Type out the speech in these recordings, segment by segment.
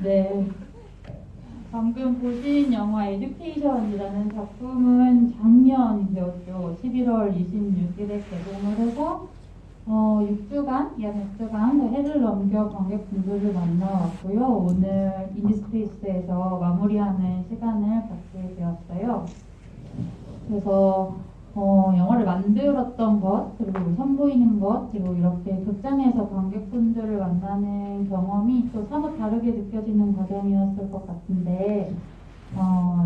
네. 방금 보신 영화 에듀케이션이라는 작품은 작년 배웠죠. 11월 26일에 개봉을 해서 6주간, 약 6주간 해를 넘겨 관객분들을 만나왔고요. 오늘 인디스페이스에서 마무리하는 시간을 갖게 되었어요. 그래서 영화를 만들었던 것, 그리고 선보이는 것, 그리고 이렇게 극장에서 관객분들을 만나는 경험이 또 사뭇 다르게 느껴지는 과정이었을 것 같은데,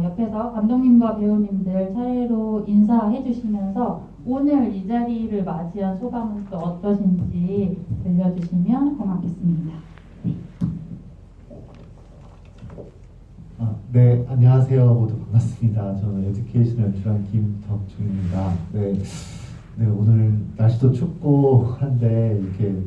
옆에서 감독님과 배우님들 차례로 인사해 주시면서 오늘 이 자리를 맞이한 소감은 또 어떠신지 들려주시면 고맙겠습니다. 네, 안녕하세요. 모두 반갑습니다. 저는 에듀케이션을 연출한 김덕중입니다. 네, 오늘 날씨도 춥고 한데 이렇게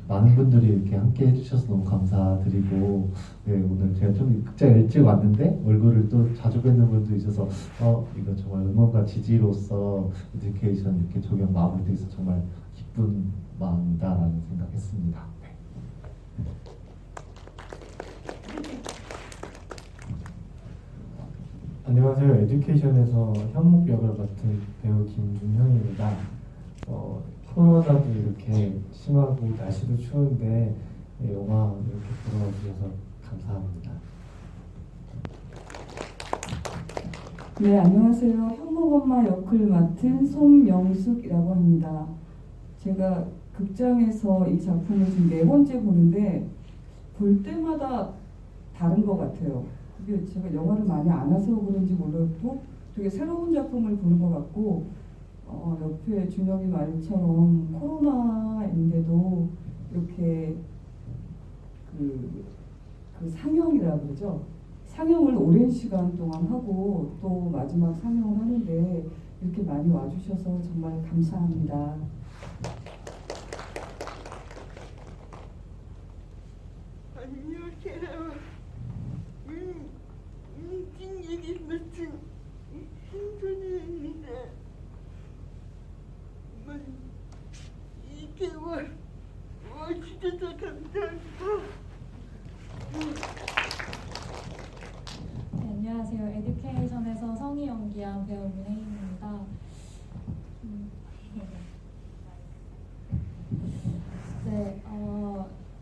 많은 분들이 이렇게 함께 해주셔서 너무 감사드리고, 네, 오늘 제가 좀 극장 일찍 왔는데 얼굴을 또 자주 뵙는 분도 있어서 이거 정말 응원과 지지로서 에듀케이션 이렇게 조경 마무리돼서 정말 기쁜 마음이다라는 생각했습니다. 네. 안녕하세요. 에듀케이션에서 현목 역을 맡은 배우 김윤형입니다. 코로나도 이렇게 심하고 날씨도 추운데 영화 이렇게 보러 와주셔서 감사합니다. 네, 안녕하세요. 현목엄마 역을 맡은 손명숙이라고 합니다. 제가 극장에서 이 작품을 지금 4번째 보는데 볼 때마다 다른 것 같아요. 그게 제가 영화를 많이 안 해서 그런지 몰라도 되게 새로운 작품을 보는 것 같고, 옆에 준영이 말처럼 코로나인데도 이렇게 그 상영이라고 그러죠. 상영을 오랜 시간 동안 하고 또 마지막 상영을 하는데 이렇게 많이 와주셔서 정말 감사합니다. 안녕하세요. 일이 맡은 신선입니다. 2개월 와주셔서 감사합니다. 네, 안녕하세요. 에듀케이션에서 성희 연기한 배우 문혜인입니다. 네,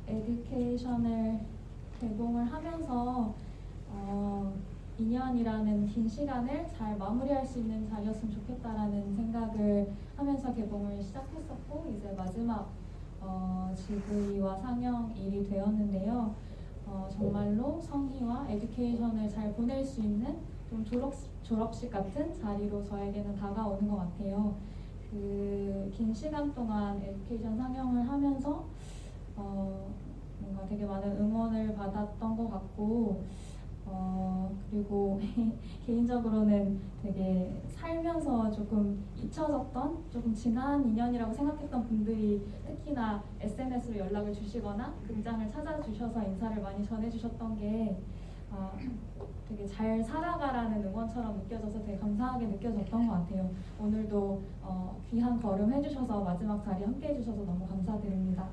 에듀케이션을 개봉을 하면서 2년이라는 긴 시간을 잘 마무리할 수 있는 자리였으면 좋겠다라는 생각을 하면서 개봉을 시작했었고, 이제 마지막 GV와 상영일이 되었는데요. 정말로 성희와 에듀케이션을 잘 보낼 수 있는 좀 졸업식 같은 자리로 저에게는 다가오는 것 같아요. 그 긴 시간 동안 에듀케이션 상영을 하면서 뭔가 되게 많은 응원을 받았던 것 같고, 그리고 개인적으로는 되게 살면서 조금 잊혀졌던, 조금 지난 인연이라고 생각했던 분들이 특히나 SNS로 연락을 주시거나 극장을 찾아주셔서 인사를 많이 전해주셨던 게 되게 잘 살아가라는 응원처럼 느껴져서 되게 감사하게 느껴졌던 것 같아요. 오늘도 귀한 걸음 해주셔서 마지막 자리 함께 해주셔서 너무 감사드립니다.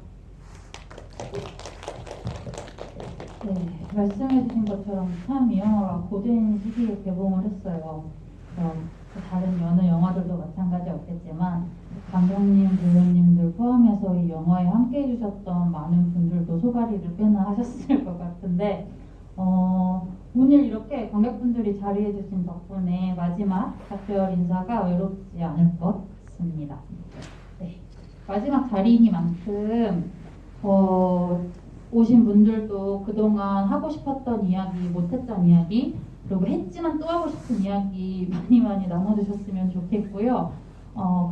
네, 말씀해주신 것처럼 참 이 영화가 고된 시기에 개봉을 했어요. 다른 여느 영화들도 마찬가지였겠지만 감독님, 배우님들 포함해서 이 영화에 함께 해주셨던 많은 분들도 소가리를 꽤나 하셨을 것 같은데, 오늘 이렇게 관객분들이 자리해주신 덕분에 마지막 작별 인사가 외롭지 않을 것 같습니다. 네, 마지막 자리이니만큼 오신 분들도 그동안 하고 싶었던 이야기, 못했던 이야기, 그리고 했지만 또 하고 싶은 이야기 많이 나눠주셨으면 좋겠고요.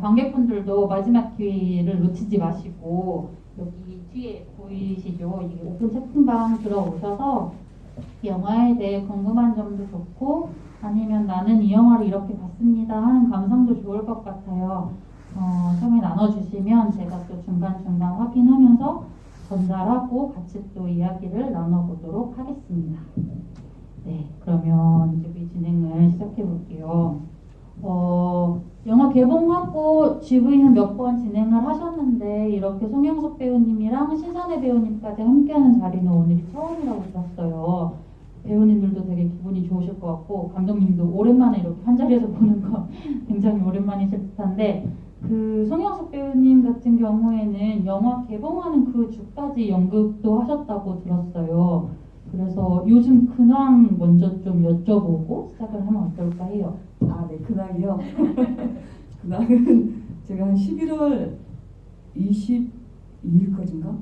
관객분들도 마지막 기회를 놓치지 마시고 여기 뒤에 보이시죠? 이게 오픈 채팅방 들어오셔서 영화에 대해 궁금한 점도 좋고, 아니면 나는 이 영화를 이렇게 봤습니다 하는 감상도 좋을 것 같아요. 처음에 나눠주시면 제가 또 중간중간 확인하면서 전달하고 같이 또 이야기를 나눠보도록 하겠습니다. 네, 그러면 이제 우리 진행을 시작해 볼게요. 영화 개봉하고 GV는 몇 번 진행을 하셨는데 이렇게 송영석 배우님이랑 신선혜 배우님까지 함께하는 자리는 오늘이 처음이라고 들었어요. 좋으실 것 같고 감독님도 오랜만에 이렇게 한 자리에서 보는 거 굉장히 오랜만이실 듯한데 그 송영숙 배우님 같은 경우에는 영화 개봉하는 그 주까지 연극도 하셨다고 들었어요. 그래서 요즘 근황 먼저 좀 여쭤보고 시작을 하면 어떨까 해요. 아, 네, 근황이요. 근황은 제가 한 11월 22일까지인가?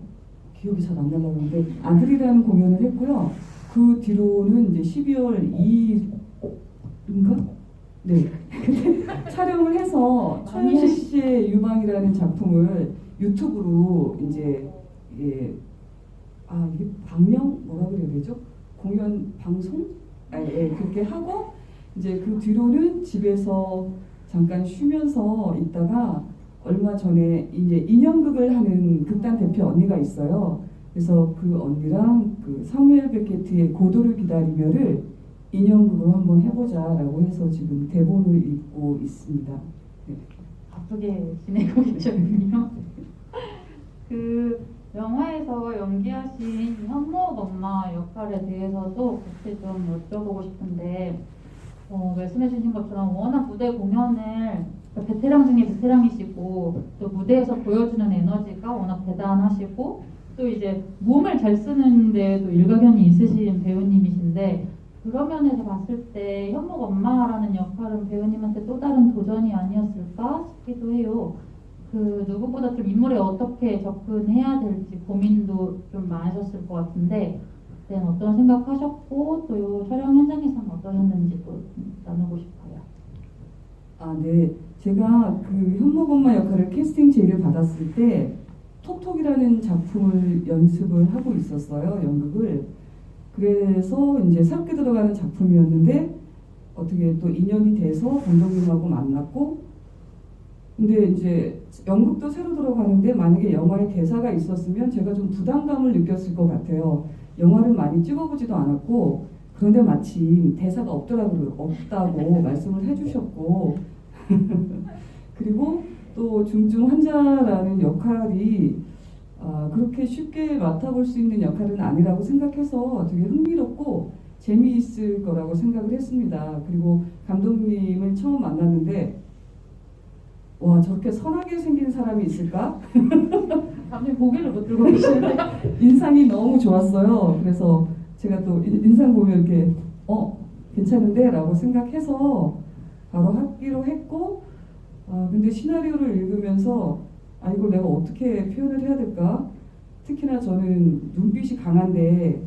기억이 잘 안 나려고 하는데 아들이라는 공연을 했고요. 그 뒤로는 이제 12월 2일인가? 네. 촬영을 해서 최현실 씨의 유방이라는 작품을 유튜브로 이제 이게 방영 뭐라 그래야 되죠? 공연 방송? 그렇게 하고 이제 그 뒤로는 집에서 잠깐 쉬면서 있다가 얼마 전에 이제 인형극을 하는 극단 대표 언니가 있어요. 그래서 그 언니랑 그 사무엘 베케트의 고도를 기다리며를 인형극으로 한번 해보자라고 해서 지금 대본을 읽고 있습니다. 네. 바쁘게 지내고 계셨군요. 그 영화에서 연기하신 현목 엄마 역할에 대해서도 같이 좀 여쭤보고 싶은데 말씀해주신 것처럼 워낙 무대 공연을 베테랑 중에 베테랑이시고 또 무대에서 보여주는 에너지가 워낙 대단하시고 또 이제 몸을 잘 쓰는 데도 일가견이 있으신 배우님이신데 그런 면에서 봤을 때 현목 엄마라는 역할은 배우님한테 또 다른 도전이 아니었을까 싶기도 해요. 그 누구보다 좀 인물에 어떻게 접근해야 될지 고민도 좀 많으셨을 것 같은데 그때는 어떤 생각하셨고 또 촬영 현장에서는 어떠셨는지도 나누고 싶어요. 아, 네. 제가 그 현목 엄마 역할을 캐스팅 제의를 받았을 때 톡톡이라는 작품을 연습을 하고 있었어요. 연극을. 그래서 이제 새롭게 들어가는 작품이었는데 어떻게 또 인연이 돼서 감독님하고 만났고 근데 이제 연극도 새로 들어가는데 만약에 영화에 대사가 있었으면 제가 좀 부담감을 느꼈을 것 같아요. 영화를 많이 찍어보지도 않았고 그런데 마침 대사가 없다고 말씀을 해주셨고 그리고 또 중증 환자라는 역할이 그렇게 쉽게 맡아볼 수 있는 역할은 아니라고 생각해서 되게 흥미롭고 재미있을 거라고 생각을 했습니다. 그리고 감독님을 처음 만났는데 와 저렇게 선하게 생긴 사람이 있을까? 감독님 고개를 못 들고 계시는데 인상이 너무 좋았어요. 그래서 제가 또 인상 보면 이렇게 괜찮은데? 라고 생각해서 바로 하기로 했고 근데 시나리오를 읽으면서 이걸 내가 어떻게 표현을 해야 될까? 특히나 저는 눈빛이 강한데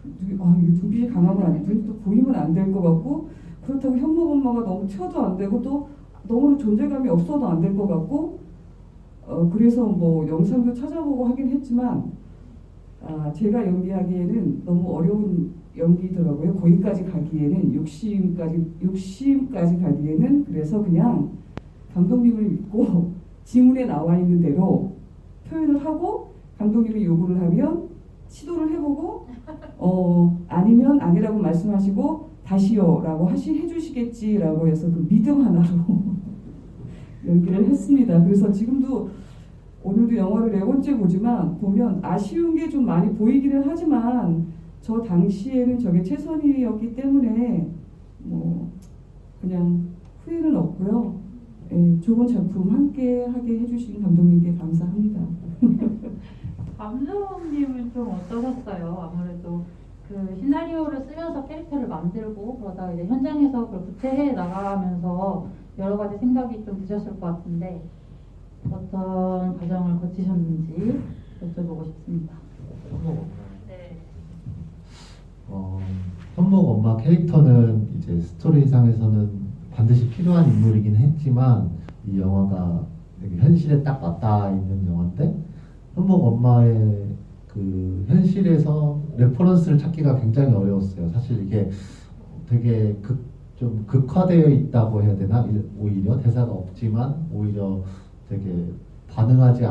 눈빛이 강하면 눈이 또 보이면 안 될 것 같고 그렇다고 현목 엄마가 너무 튀어도 안 되고 또 너무 존재감이 없어도 안 될 것 같고 그래서 뭐 영상도 찾아보고 하긴 했지만 제가 연기하기에는 너무 어려운 연기더라고요. 거기까지 가기에는 욕심까지 가기에는 그래서 그냥 감독님을 믿고 지문에 나와 있는 대로 표현을 하고 감독님이 요구를 하면 시도를 해보고 아니면 아니라고 말씀하시고 다시요라고 해주시겠지라고 해서 그 믿음 하나로 연기를 했습니다. 그래서 지금도 오늘도 영화를 4번째 보면 아쉬운 게 좀 많이 보이기는 하지만 저 당시에는 저게 최선이었기 때문에 뭐 그냥 후회는 없고요. 좋은 작품 함께 하게 해주신 감독님께 감사합니다. 감독님은 좀 어떠셨어요? 아무래도 그 시나리오를 쓰면서 캐릭터를 만들고 그러다 이제 현장에서 그걸 구체해 나가면서 여러 가지 생각이 좀 드셨을 것 같은데 어떤 과정을 거치셨는지 여쭤보고 싶습니다. 네. 현목 엄마 캐릭터는 이제 스토리상에서는 반드시 필요한 인물이긴 했지만 이 영화가 되게 현실에 딱 맞닿아 있는 영화인데 현목 엄마의 그 현실에서 레퍼런스를 찾기가 굉장히 어려웠어요. 사실 이게 되게 좀 극화되어 있다고 해야 되나? 오히려 대사가 없지만 오히려 되게 반응하지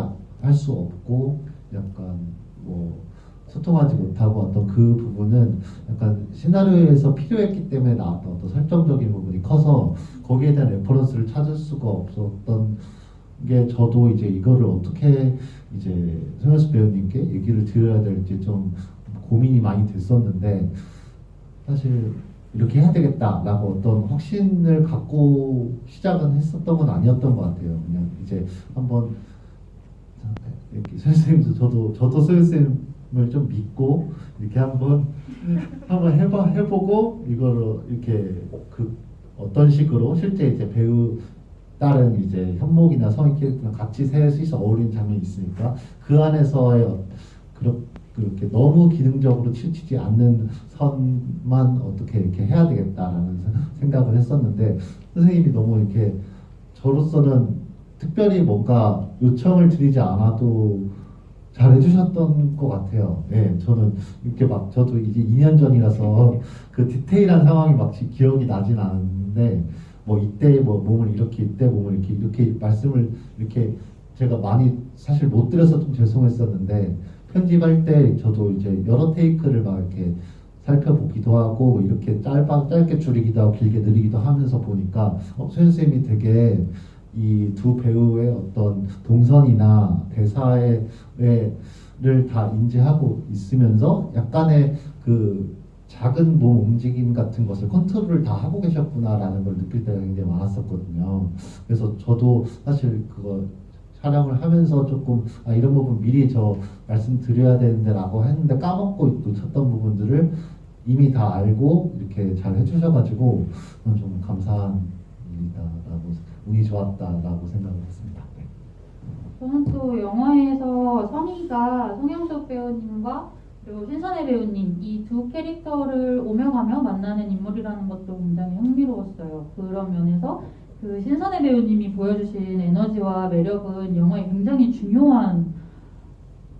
할 수 없고 약간 뭐 소통하지 못하고 어떤 그 부분은 약간 시나리오에서 필요했기 때문에 나왔던 어떤 설정적인 부분이 커서 거기에 대한 레퍼런스를 찾을 수가 없었던 게 저도 이제 이거를 어떻게 이제 송영수 배우님께 얘기를 드려야 될지 좀 고민이 많이 됐었는데 사실 이렇게 해야 되겠다라고 어떤 확신을 갖고 시작은 했었던 건 아니었던 것 같아요. 그냥 이제 한번 이렇게 선생님도 저도 선생님을 좀 믿고 이렇게 한번 해보고 이거를 이렇게 그 어떤 식으로 실제 이제 배우 다른 이제 현목이나 성인 캐릭터랑 같이 셋이서 어울리는 장면이 있으니까 그 안에서의 그렇게 너무 기능적으로 치우치지 않는 선만 어떻게 이렇게 해야 되겠다라는 생각을 했었는데 선생님이 너무 이렇게 저로서는 특별히 뭔가 요청을 드리지 않아도 잘 해주셨던 것 같아요. 네, 저는 이렇게 막 저도 이제 2년 전이라서 그 디테일한 상황이 막 기억이 나진 않는데 뭐 이때 뭐 몸을 이렇게 이때 몸을 이렇게 말씀을 이렇게 제가 많이 사실 못 드려서 좀 죄송했었는데 편집할 때 저도 이제 여러 테이크를 막 이렇게 살펴보기도 하고 뭐 이렇게 짧게 줄이기도 하고 길게 늘리기도 하면서 보니까 선생님이 되게 이 두 배우의 어떤 동선이나 대사를 다 인지하고 있으면서 약간의 그 작은 몸 움직임 같은 것을 컨트롤을 다 하고 계셨구나라는 걸 느낄 때가 굉장히 많았었거든요. 그래서 저도 사실 그거 촬영을 하면서 조금 이런 부분 미리 저 말씀드려야 되는데 라고 했는데 까먹고 놓쳤던 부분들을 이미 다 알고 이렇게 잘 해주셔가지고 저는 좀 감사한 일이다라고 운이 좋았다라고 생각을 했습니다. 네. 저는 또 영화에서 성희가 송영석 배우님과 그리고 신선혜 배우님 이 두 캐릭터를 오며 가며 만나는 인물이라는 것도 굉장히 흥미로웠어요. 그런 면에서 그 신선혜 배우님이 보여주신 에너지와 매력은 영화에 굉장히 중요한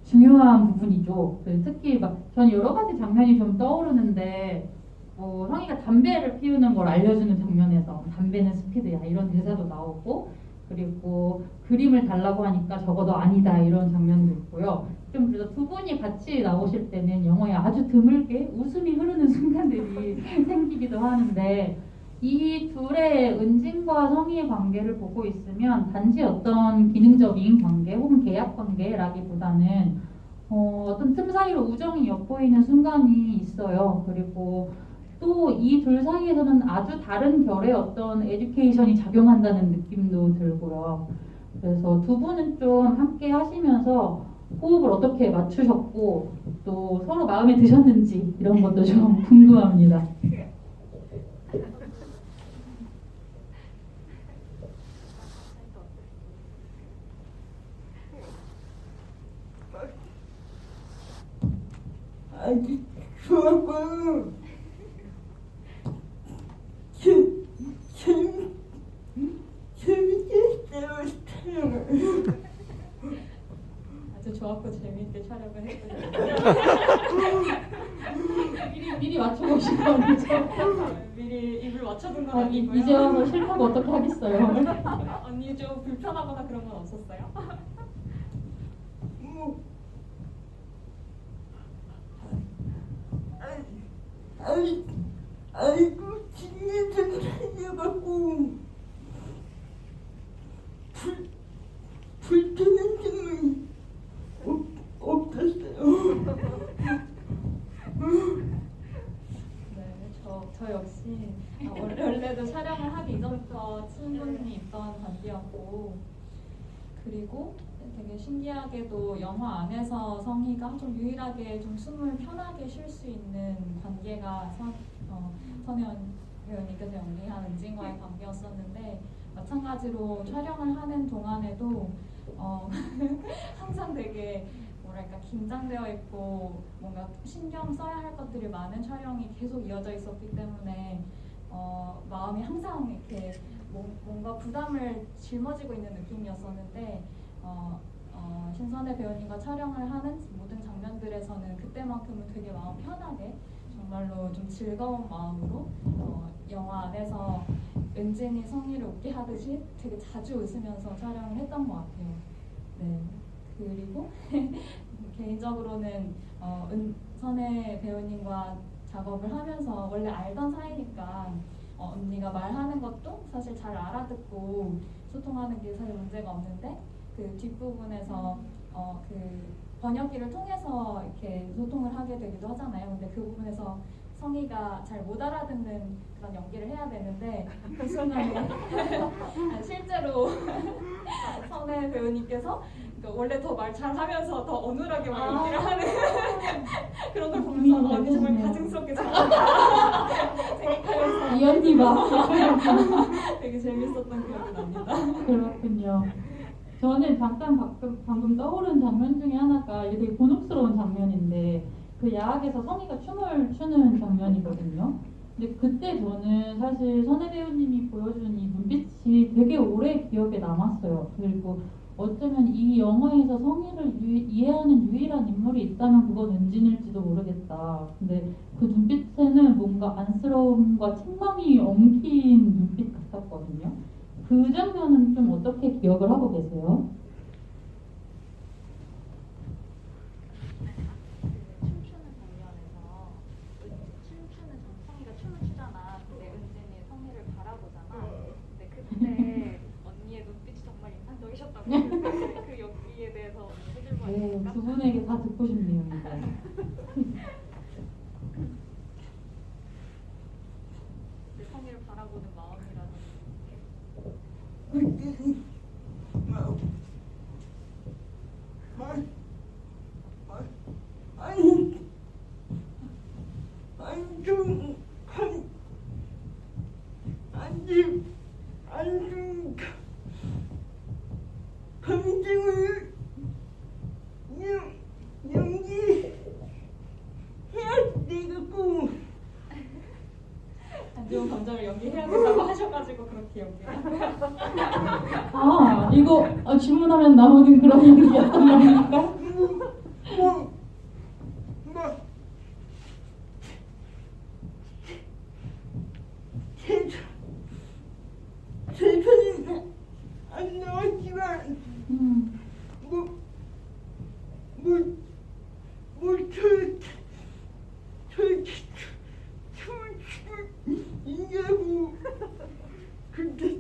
부분이죠. 특히 전 여러 가지 장면이 좀 떠오르는데 성희가 담배를 피우는 걸 알려주는 장면에서 담배는 스피드야 이런 대사도 나오고 그리고 그림을 달라고 하니까 적어도 아니다 이런 장면도 있고요. 좀 그래서 두 분이 같이 나오실 때는 영화에 아주 드물게 웃음이 흐르는 순간들이 생기기도 하는데 이 둘의 은진과 성희의 관계를 보고 있으면 단지 어떤 기능적인 관계 혹은 계약 관계라기보다는 어떤 틈 사이로 우정이 엿보이는 순간이 있어요. 그리고 또 이 둘 사이에서는 아주 다른 결의 어떤 에듀케이션이 작용한다는 느낌도 들고요. 그래서 두 분은 좀 함께 하시면서 호흡을 어떻게 맞추셨고 또 서로 마음에 드셨는지 이런 것도 좀 궁금합니다. 아주 좋았고 재밌게 했어요 촬영을. 아주 좋았고 재미있게 촬영을 했고요. 미리 맞추고 오신 거 아니죠? 미리 입을 맞춰둔 건 아니고요. 이제 와서 싫다고 어떻게 하겠어요? 언니 좀 불편하거나 그런 건 없었어요? 뭐 아이고 진짜 살려갖고 불편한 점은 없었어요. 네, 저 역시 원래도 촬영을 하기 이전부터 친분이 있던 관계였고 그리고 되게 신기하게도 영화 안에서 성희가 좀 유일하게 좀 숨을 편하게 쉴 수 있는 관계가 선혜연 배우님께서 연기한 은진과의 관계였었는데 마찬가지로 촬영을 하는 동안에도 항상 되게 뭐랄까 긴장되어 있고 뭔가 신경 써야 할 것들이 많은 촬영이 계속 이어져 있었기 때문에 마음이 항상 이렇게 뭔가 부담을 짊어지고 있는 느낌이었었는데 신선혜 배우님과 촬영을 하는 모든 장면들에서는 그때만큼은 되게 마음 편하게 정말로 좀 즐거운 마음으로 영화 안에서 은진이 성희를 웃게 하듯이 되게 자주 웃으면서 촬영을 했던 것 같아요. 네. 그리고 개인적으로는 은선혜 배우님과 작업을 하면서 원래 알던 사이니까 언니가 말하는 것도 사실 잘 알아듣고 소통하는 게 사실 문제가 없는데 그 뒷부분에서 그 번역기를 통해서 이렇게 소통을 하게 되기도 하잖아요. 근데 그 부분에서 성희가 잘 못 알아듣는 그런 연기를 해야 되는데 그 순간에 실제로 선혜 배우님께서 그러니까 원래 더 말 잘하면서 더 어눌하게 막 연기를 하는 그런 걸 보면서 언니 정말 가증스럽게 잘한다 생각하면서 이 언니 봐. 되게 재밌었던 기억이 납니다. 그렇군요. 저는 잠깐 방금 떠오른 장면 중에 하나가 이게 되게 곤혹스러운 장면인데 그 야학에서 성희가 춤을 추는 장면이거든요. 근데 그때 저는 사실 선혜 배우님이 보여준 이 눈빛이 되게 오래 기억에 남았어요. 그리고 어쩌면 이 영화에서 성희를 이해하는 유일한 인물이 있다면 그건 은진일지도 모르겠다. 근데 그 눈빛에는 뭔가 안쓰러움과 책망이 엉킨 눈빛 같았거든요. 그 장면은 좀 어떻게 기억을 하고 계세요? 춤추는 장면에서 춤추는 성희가 춤을 추잖아. 근데 은진이 성희를 바라보잖아. 근데 그때 언니의 눈빛이 정말 인상적이셨다고. 그 연기에 대해서 해줄 말 있을까? 두 분에게 다 듣고 싶네요. 이제. 그 성희를 바라보는 마음이라는 그때는 감정을 연기해야 되겠고 안 좋은 감정을 연기해야 된다고 하셔가지고 그렇게 연기를 아, 이거 질문하면 나오는 그런 얘기였던 겁니까? 제편이 안 나왔지만 춤을 추고 있냐고 근데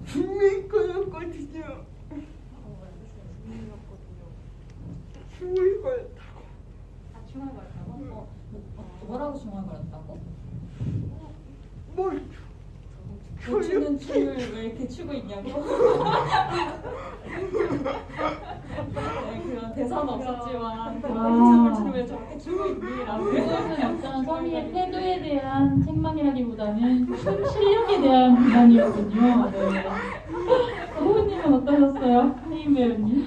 죽을 거였거든요. 죽을 거였다고. 아 중얼거렸다고? 뭐라고 중얼거렸다고? 뭘 못 추는 춤을 왜 이렇게 추고 있냐고? 네, 그런 대사는 없었지만 춤을 추는 왜 저렇게 추고 있니? 라고 그것은 어떤 성희의 태도에 대한 책망이라기보다는 춤 실력에 대한 비난이었군요. 네. 호우님은 어떠셨어요? 혜인 배우님?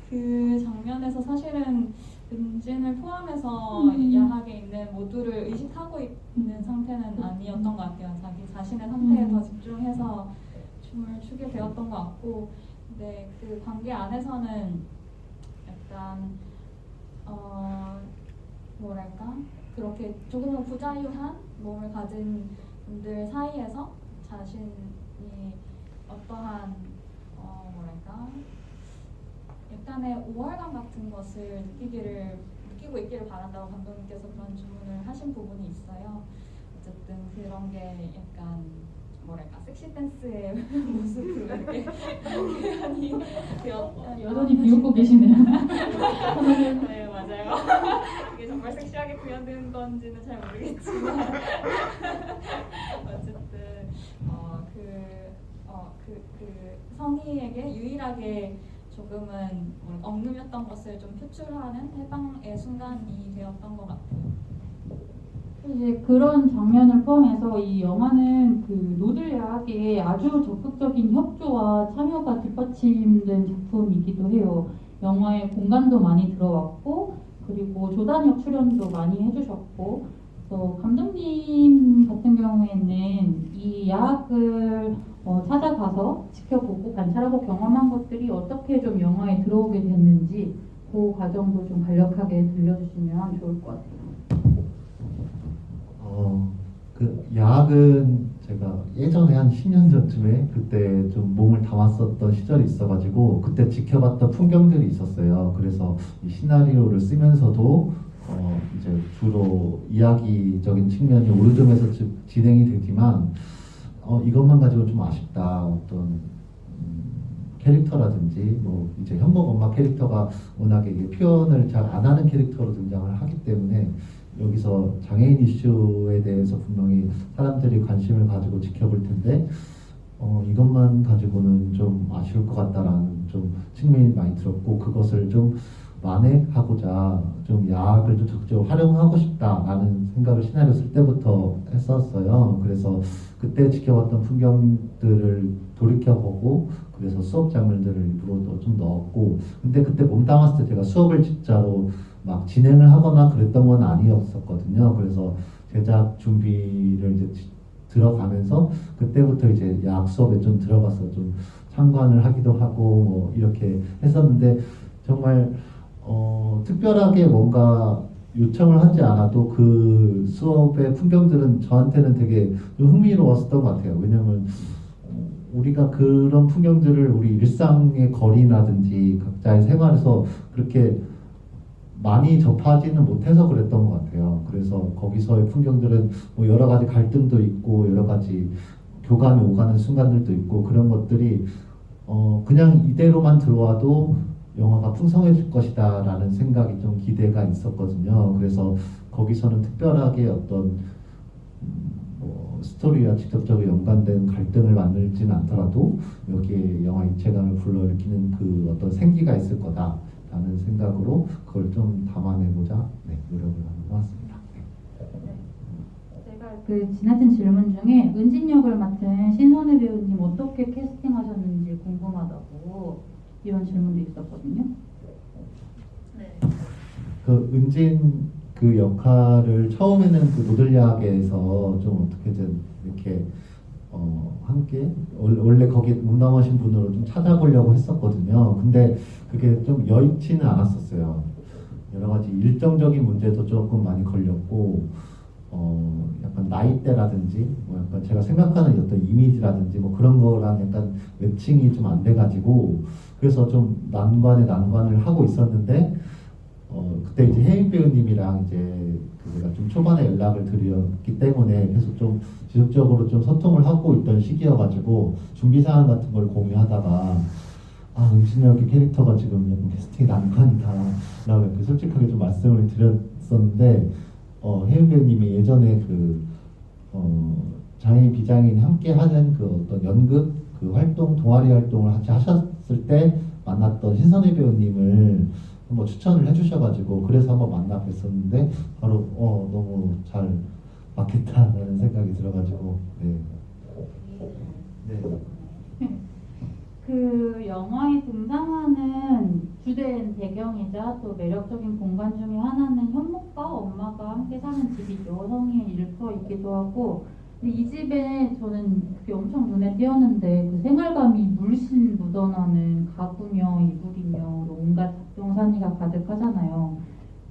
그 장면에서 사실은 은진을 포함해서 야학에 있는 모두를 의식하고 있는 상태는 아니었던 것 같아요. 자기 자신의 상태에 더 집중해서 춤을 추게 되었던 것 같고, 근데 그 관계 안에서는 약간 뭐랄까 그렇게 조금 더 부자유한 몸을 가진 분들 사이에서 자신이 어떠한 뭐랄까 약간의 우월감 같은 것을 느끼고 있기를 바란다고 감독님께서 그런 주문을 하신 부분이 있어요. 어쨌든 그런 게 약간 뭐랄까 섹시 댄스의 모습으로 이렇게 표현이 되었다. 여전히 비웃고 계시네요. 네 맞아요. 그게 정말 섹시하게 구현된 건지는 잘 모르겠지만 어쨌든 그 성희에게 유일하게 조금은 억눌렸던 것을 좀 표출하는 해방의 순간이 되었던 것 같아요. 이제 그런 장면을 포함해서 이 영화는 그 노들 야학의 아주 적극적인 협조와 참여가 뒷받침된 작품이기도 해요. 영화에 공간도 많이 들어왔고 그리고 조단역 출연도 많이 해주셨고 그래서 감독님 같은 경우에는 이 야학을 찾아가서 지켜보고 관찰하고 경험한 것들이 어떻게 좀 영화에 들어오게 됐는지 그 과정도 좀 간략하게 들려주시면 좋을 것 같아요. 그 야학은 제가 예전에 한 10년 전쯤에 그때 좀 몸을 담았었던 시절이 있어가지고 그때 지켜봤던 풍경들이 있었어요. 그래서 이 시나리오를 쓰면서도 이제 주로 이야기적인 측면이 오르점에서 진행이 되지만 이것만 가지고 좀 아쉽다. 어떤 캐릭터라든지 뭐 이제 현목 엄마 캐릭터가 워낙에 이게 표현을 잘 안 하는 캐릭터로 등장을 하기 때문에 여기서 장애인 이슈에 대해서 분명히 사람들이 관심을 가지고 지켜볼 텐데 이것만 가지고는 좀 아쉬울 것 같다라는 좀 측면이 많이 들었고, 그것을 좀 만회하고자 좀 야학을 좀 적극적으로 활용하고 싶다라는 생각을 시나리오 쓸 때부터 했었어요. 그래서 그때 지켜봤던 풍경들을 돌이켜보고, 그래서 수업 장면들을 일부러 좀 넣었고, 근데 그때 몸담았을 때 제가 수업을 진짜로 막 진행을 하거나 그랬던 건 아니었었거든요. 그래서 제작 준비를 이제 들어가면서 그때부터 이제 야학 수업에 좀 들어가서 좀 참관을 하기도 하고 뭐 이렇게 했었는데, 정말 특별하게 뭔가 요청을 하지 않아도 그 수업의 풍경들은 저한테는 되게 좀 흥미로웠었던 것 같아요. 왜냐면 우리가 그런 풍경들을 우리 일상의 거리라든지 각자의 생활에서 그렇게 많이 접하지는 못해서 그랬던 것 같아요. 그래서 거기서의 풍경들은 뭐 여러 가지 갈등도 있고 여러 가지 교감이 오가는 순간들도 있고, 그런 것들이 그냥 이대로만 들어와도 영화가 풍성해질 것이다 라는 생각이 좀 기대가 있었거든요. 그래서 거기서는 특별하게 어떤 뭐 스토리와 직접적으로 연관된 갈등을 만들지는 않더라도 여기에 영화 입체감을 불러일으키는 그 어떤 생기가 있을 거다 라는 생각으로 그걸 좀 담아내고자 노력을 해왔습니다. 제가 그 지나친 질문 중에 은진 역을 맡은 신선혜 배우님 어떻게 캐스팅하셨는지 궁금하다고 이런 질문도 있었거든요. 그 은진 그 역할을 처음에는 그 노들야학에서 좀 어떻게든 이렇게 함께 원래 거기 몸담으신 분으로 좀 찾아보려고 했었거든요. 근데 그게 좀 여의치는 않았었어요. 여러 가지 일정적인 문제도 조금 많이 걸렸고, 약간 나이대라든지 뭐 약간 제가 생각하는 어떤 이미지라든지 뭐 그런 거랑 약간 매칭이 좀 안 돼가지고, 그래서 좀 난관을 하고 있었는데, 그때 이제 혜인 배우님이랑 이제 제가 좀 초반에 연락을 드렸기 때문에 계속 좀 지속적으로 좀 소통을 하고 있던 시기여가지고 준비 사항 같은 걸 공유하다가 은진 역의 캐릭터가 지금 약간 캐스팅이 난관이다 라고 이렇게 솔직하게 좀 말씀을 드렸었는데, 혜인 배우님이 예전에 그 장애인 비장애인 함께 하는 그 어떤 연극 그 활동 동아리 활동을 같이 하셨을 때 만났던 신선혜 배우님을 한번 추천을 해주셔가지고 그래서 한번 만나 뵀었는데 바로 너무 잘 맞겠다라는 생각이 들어가지고 그 영화에 등장하는 주된 배경이자 또 매력적인 공간 중에 하나는 현목과 엄마가 함께 사는 집이 여성의 일터이기도 하고, 근데 이 집에 저는 그게 엄청 눈에 띄었는데 그 생활감이 물씬 묻어나는 가구며 이불이며 온갖 작동산이가 가득하잖아요.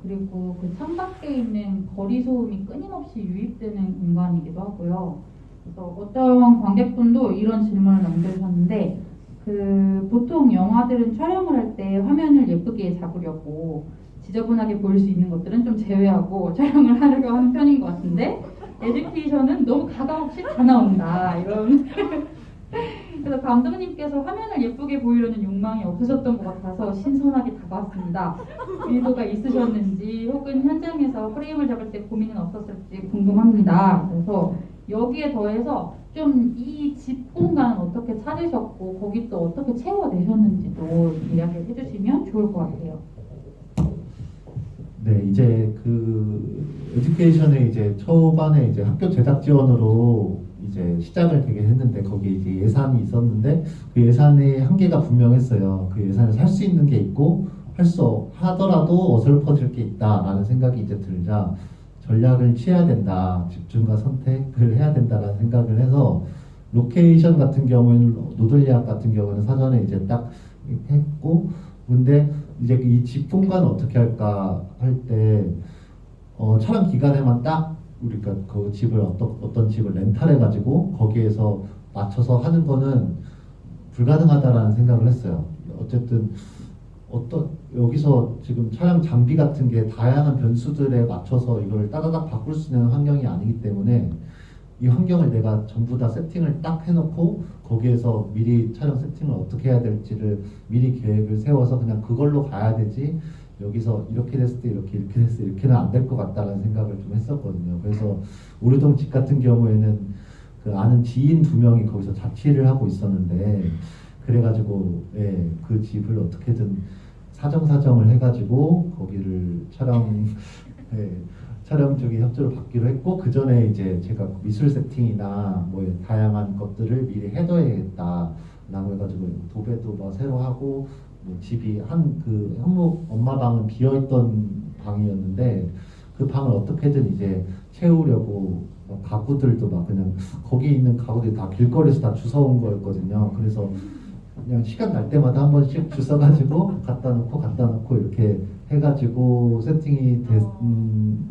그리고 그 창밖에 있는 거리 소음이 끊임없이 유입되는 공간이기도 하고요. 그래서 어떤 관객분도 이런 질문을 남겨주셨는데, 그 보통 영화들은 촬영을 할 때 화면을 예쁘게 잡으려고 지저분하게 보일 수 있는 것들은 좀 제외하고 촬영을 하려고 하는 편인 것 같은데, 에듀케이션은 너무 가감없이 다 나온다 이런. 그래서 감독님께서 화면을 예쁘게 보이려는 욕망이 없으셨던 것 같아서 신선하게 다가왔습니다. 의도가 있으셨는지 혹은 현장에서 프레임을 잡을 때 고민은 없었을지 궁금합니다. 그래서 여기에 더해서 좀 이 집 공간은 어떻게 찾으셨고 거기 또 어떻게 채워내셨는지도 이야기해 주시면 좋을 것 같아요. 네, 이제 그 에듀케이션의 이제 초반에 이제 학교 제작 지원으로 이제 시작을 되게 했는데 거기에 이제 예산이 있었는데 그 예산의 한계가 분명했어요. 그 예산에서 할 수 있는 게 있고 하더라도 어설퍼질 게 있다라는 생각이 이제 들자 전략을 취해야 된다, 집중과 선택을 해야 된다라는 생각을 해서 로케이션 같은 경우에는 노들야학 같은 경우는 사전에 이제 딱 했고, 근데 이제 이 집 공간을 어떻게 할까 할 때 촬영 기간에만 딱 우리가 그 집을 어떤 집을 렌탈해 가지고 거기에서 맞춰서 하는 거는 불가능하다라는 생각을 했어요. 어쨌든 여기서 지금 촬영 장비 같은 게 다양한 변수들에 맞춰서 이걸 따다닥 바꿀 수 있는 환경이 아니기 때문에 이 환경을 내가 전부 다 세팅을 딱 해놓고 거기에서 미리 촬영 세팅을 어떻게 해야 될지를 미리 계획을 세워서 그냥 그걸로 가야 되지 여기서 이렇게 됐을 때 이렇게 됐을 때 이렇게는 안 될 것 같다는 생각을 좀 했었거든요. 그래서 우리동 집 같은 경우에는 그 아는 지인 2명이 거기서 자취를 하고 있었는데 그래가지고 예, 그 집을 어떻게든 사정을 해가지고 거기를 촬영 중에 협조를 받기로 했고 그 전에 이제 제가 미술 세팅이나 뭐 다양한 것들을 미리 해둬야겠다라고 해가지고 도배도 뭐 새로 하고 뭐 집이 한 그 현목 엄마 방은 비어있던 방이었는데 그 방을 어떻게든 이제 채우려고 뭐 가구들도 막 그냥 거기 있는 가구들이 다 길거리에서 다 주워온 거였거든요. 그래서 그냥 시간 날 때마다 한 번씩 주워가지고 갖다 놓고 이렇게 해가지고 세팅이 된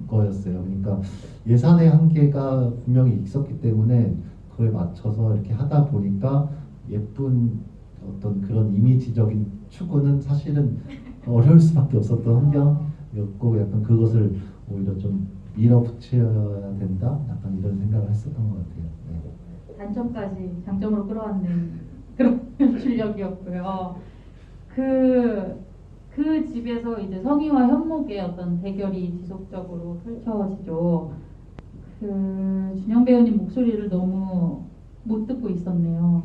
거였어요. 그러니까 예산의 한계가 분명히 있었기 때문에 그에 맞춰서 이렇게 하다 보니까 예쁜 어떤 그런 이미지적인 추구는 사실은 어려울 수밖에 없었던 환경이었고 약간 그것을 오히려 좀 밀어붙여야 된다? 약간 이런 생각을 했었던 것 같아요. 네. 단점까지 장점으로 끌어안는 그런 연출력이었고요. 그 집에서 이제 성희와 현목의 어떤 대결이 지속적으로 펼쳐지죠. 그 준영 배우님 목소리를 너무 못 듣고 있었네요.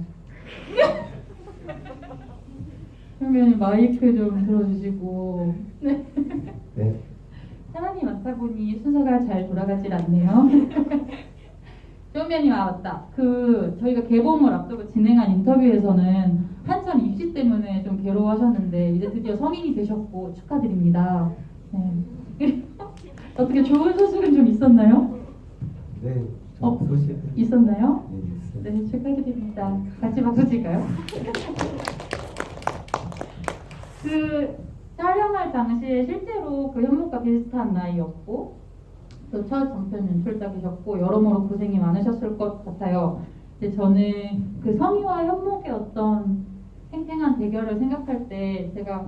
준영 배우님 마이크 좀 들어주시고. 네. 네. 사람이 많다 보니 순서가 잘 돌아가질 않네요. 쪼면이 왔다. 저희가 개봉을 앞두고 진행한 인터뷰에서는 한참 입시 때문에 좀 괴로워하셨는데 이제 드디어 성인이 되셨고 축하드립니다. 네. 어떻게 좋은 소식은 좀 있었나요? 네. 소식 있었나요? 네, 있어요. 네, 축하드립니다. 같이 박수 칠까요? 촬영할 당시에 실제로 그 현목과 비슷한 나이였고 또 첫 장편 연출작이셨고 여러모로 고생이 많으셨을 것 같아요. 근데 저는 그 성희와 현목의 어떤 팽팽한 대결을 생각할 때 제가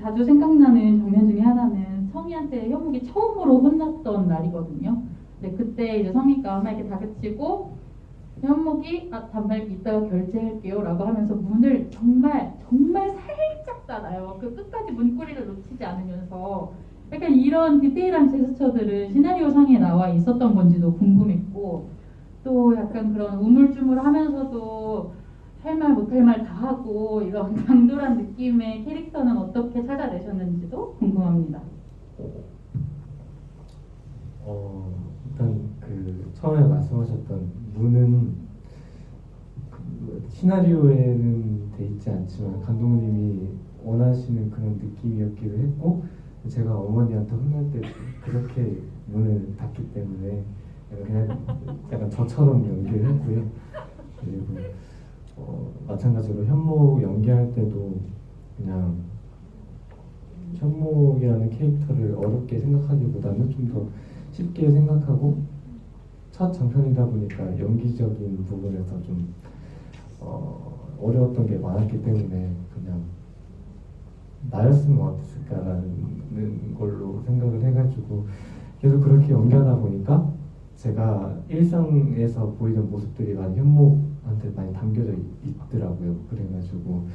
자주 생각나는 장면 중에 하나는 성희한테 현목이 처음으로 혼났던 날이거든요. 근데 그때 이제 성희가 막 이렇게 다그치고 현목이 단발기 이따가 결제할게요 라고 하면서 문을 정말 살짝 닫아요. 그 끝까지 문고리를 놓치지 않으면서 약간 이런 디테일한 제스처들은 시나리오 상에 나와 있었던 건지도 궁금했고 또 약간 그런 우물쭈물하면서도 할 말 못할 말 다 하고 이런 강돌한 느낌의 캐릭터는 어떻게 찾아내셨는지도 궁금합니다. 일단 그 처음에 말씀하셨던 문은 그 시나리오에는 돼 있지 않지만 감독님이 원하시는 그런 느낌이었기도 했고 제가 어머니한테 혼날 때 그렇게 문을 닫기 때문에 그냥 약간 저처럼 연기를 했고요. 그리고 마찬가지로 현목 연기할 때도 그냥 현목이라는 캐릭터를 어렵게 생각하기보다는 좀 더 쉽게 생각하고 첫 장편이다 보니까 연기적인 부분에서 좀 어려웠던 게 많았기 때문에 그냥 나였으면 어땠을까라는 걸로 생각을 해가지고 계속 그렇게 연기하다 보니까 제가 일상에서 보이는 모습들이 많이 현목한테 많이 담겨져 있더라고요. 그래가지고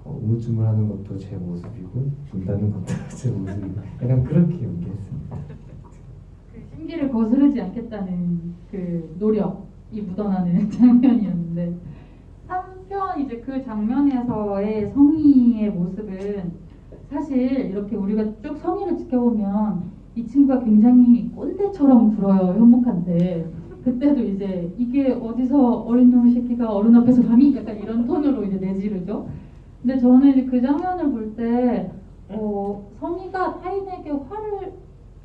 우물쭈물하는 것도 제 모습이고 문 닫는 것도 제 모습이고 약간 그렇게 연기했습니다. 심기를 거스르지 않겠다는 그 노력이 묻어나는 장면이었는데 한편 이제 그 장면에서의 성희의 모습은 사실 이렇게 우리가 쭉 성희를 지켜보면 이 친구가 굉장히 꼰대처럼 굴어요 현목한테. 그때도 이제 이게 어디서 어린 놈의 새끼가 어른 앞에서 감히 약간 이런 톤으로 이제 내지르죠. 근데 저는 이제 그 장면을 볼 때 성희가 타인에게 화를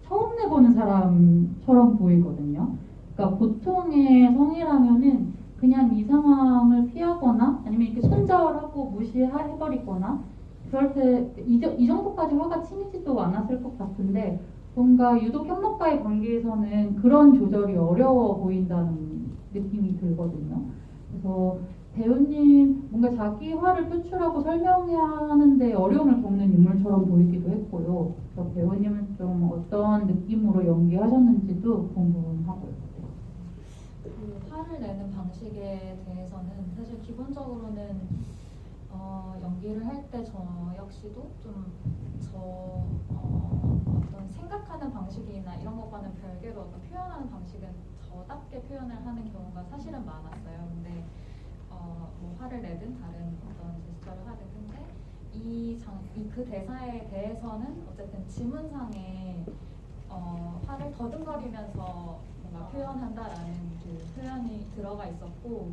처음 내보는 사람처럼 보이거든요. 그러니까 보통의 성희라면은 그냥 이 상황을 피하거나 아니면 이렇게 손절하고 무시해버리거나 그럴 때 이 정도까지 화가 치미지도 않았을 것 같은데 뭔가 유독 현목과의 관계에서는 그런 조절이 어려워 보인다는 느낌이 들거든요. 그래서 배우님 뭔가 자기 화를 표출하고 설명해야 하는데 어려움을 겪는 인물처럼 보이기도 했고요. 그래서 배우님은 좀 어떤 느낌으로 연기하셨는지도 궁금하고요. 그 화를 내는 방식에 대해서는 사실 기본적으로는 연기를 할 때 저 역시도 좀 어떤 생각하는 방식이나 이런 것과는 별개로 어떤 표현하는 방식은 저답게 표현을 하는 경우가 사실은 많았어요. 근데 뭐 화를 내든 다른 어떤 제스처를 하든 근데 그 대사에 대해서는 어쨌든 지문상에 화를 더듬거리면서 뭔가 표현한다라는 그 표현이 들어가 있었고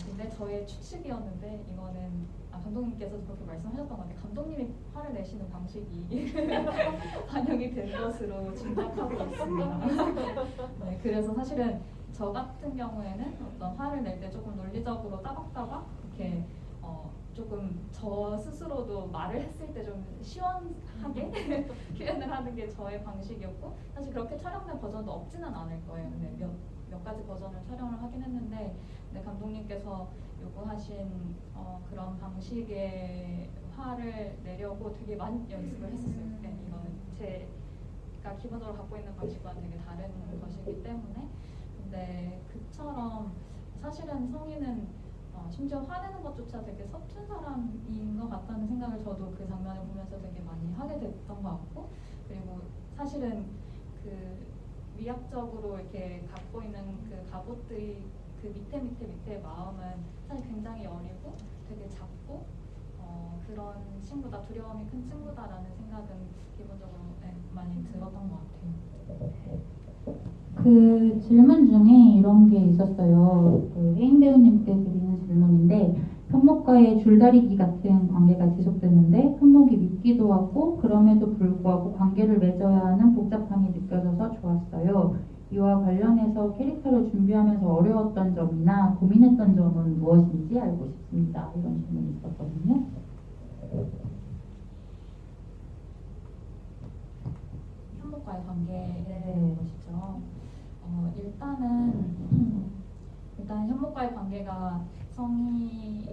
근데 저의 추측이었는데 이거는 감독님께서도 그렇게 말씀하셨던 것 같아요. 감독님이 화를 내시는 방식이 반영이 된 것으로 짐작하고 있습니다. 네, 그래서 사실은 저 같은 경우에는 어떤 화를 낼 때 조금 논리적으로 따박따박 이렇게 조금 저 스스로도 말을 했을 때 좀 시원하게 표현을 하는 게 저의 방식이었고 사실 그렇게 촬영된 버전도 없지는 않을 거예요. 근데 몇 가지 버전을 촬영을 하긴 했는데 근데 감독님께서 요구하신 그런 방식의 화를 내려고 되게 많이 연습을 했었어요. 네, 이거는 제가 기본적으로 갖고 있는 방식과는 되게 다른 것이기 때문에 근데 그처럼 사실은 성인은 심지어 화내는 것조차 되게 서툰 사람인 것 같다는 생각을 저도 그 장면을 보면서 되게 많이 하게 됐던 것 같고 그리고 사실은 그 위압적으로 이렇게 갖고 있는 그 갑옷들이 그 밑에 마음은 사실 굉장히 어리고 되게 작고 그런 친구다 두려움이 큰 친구다라는 생각은 기본적으로 네, 많이 들었던 것 같아요. 그 질문 중에 이런 게 있었어요. 그 혜인 배우님께 드리는 질문인데 현목과의 줄다리기 같은 관계가 지속되는데 현목이 믿기도 하고 그럼에도 불구하고 관계를 맺어야 하는 복잡함이 느껴져서 좋았어요. 이와 관련해서 캐릭터를 준비하면서 어려웠던 점이나 고민했던 점은 무엇인지 알고 싶습니다. 이런 질문이 있었거든요. 현목과의 관계에 네. 대한 것이죠. 일단 현목과의 관계가 성이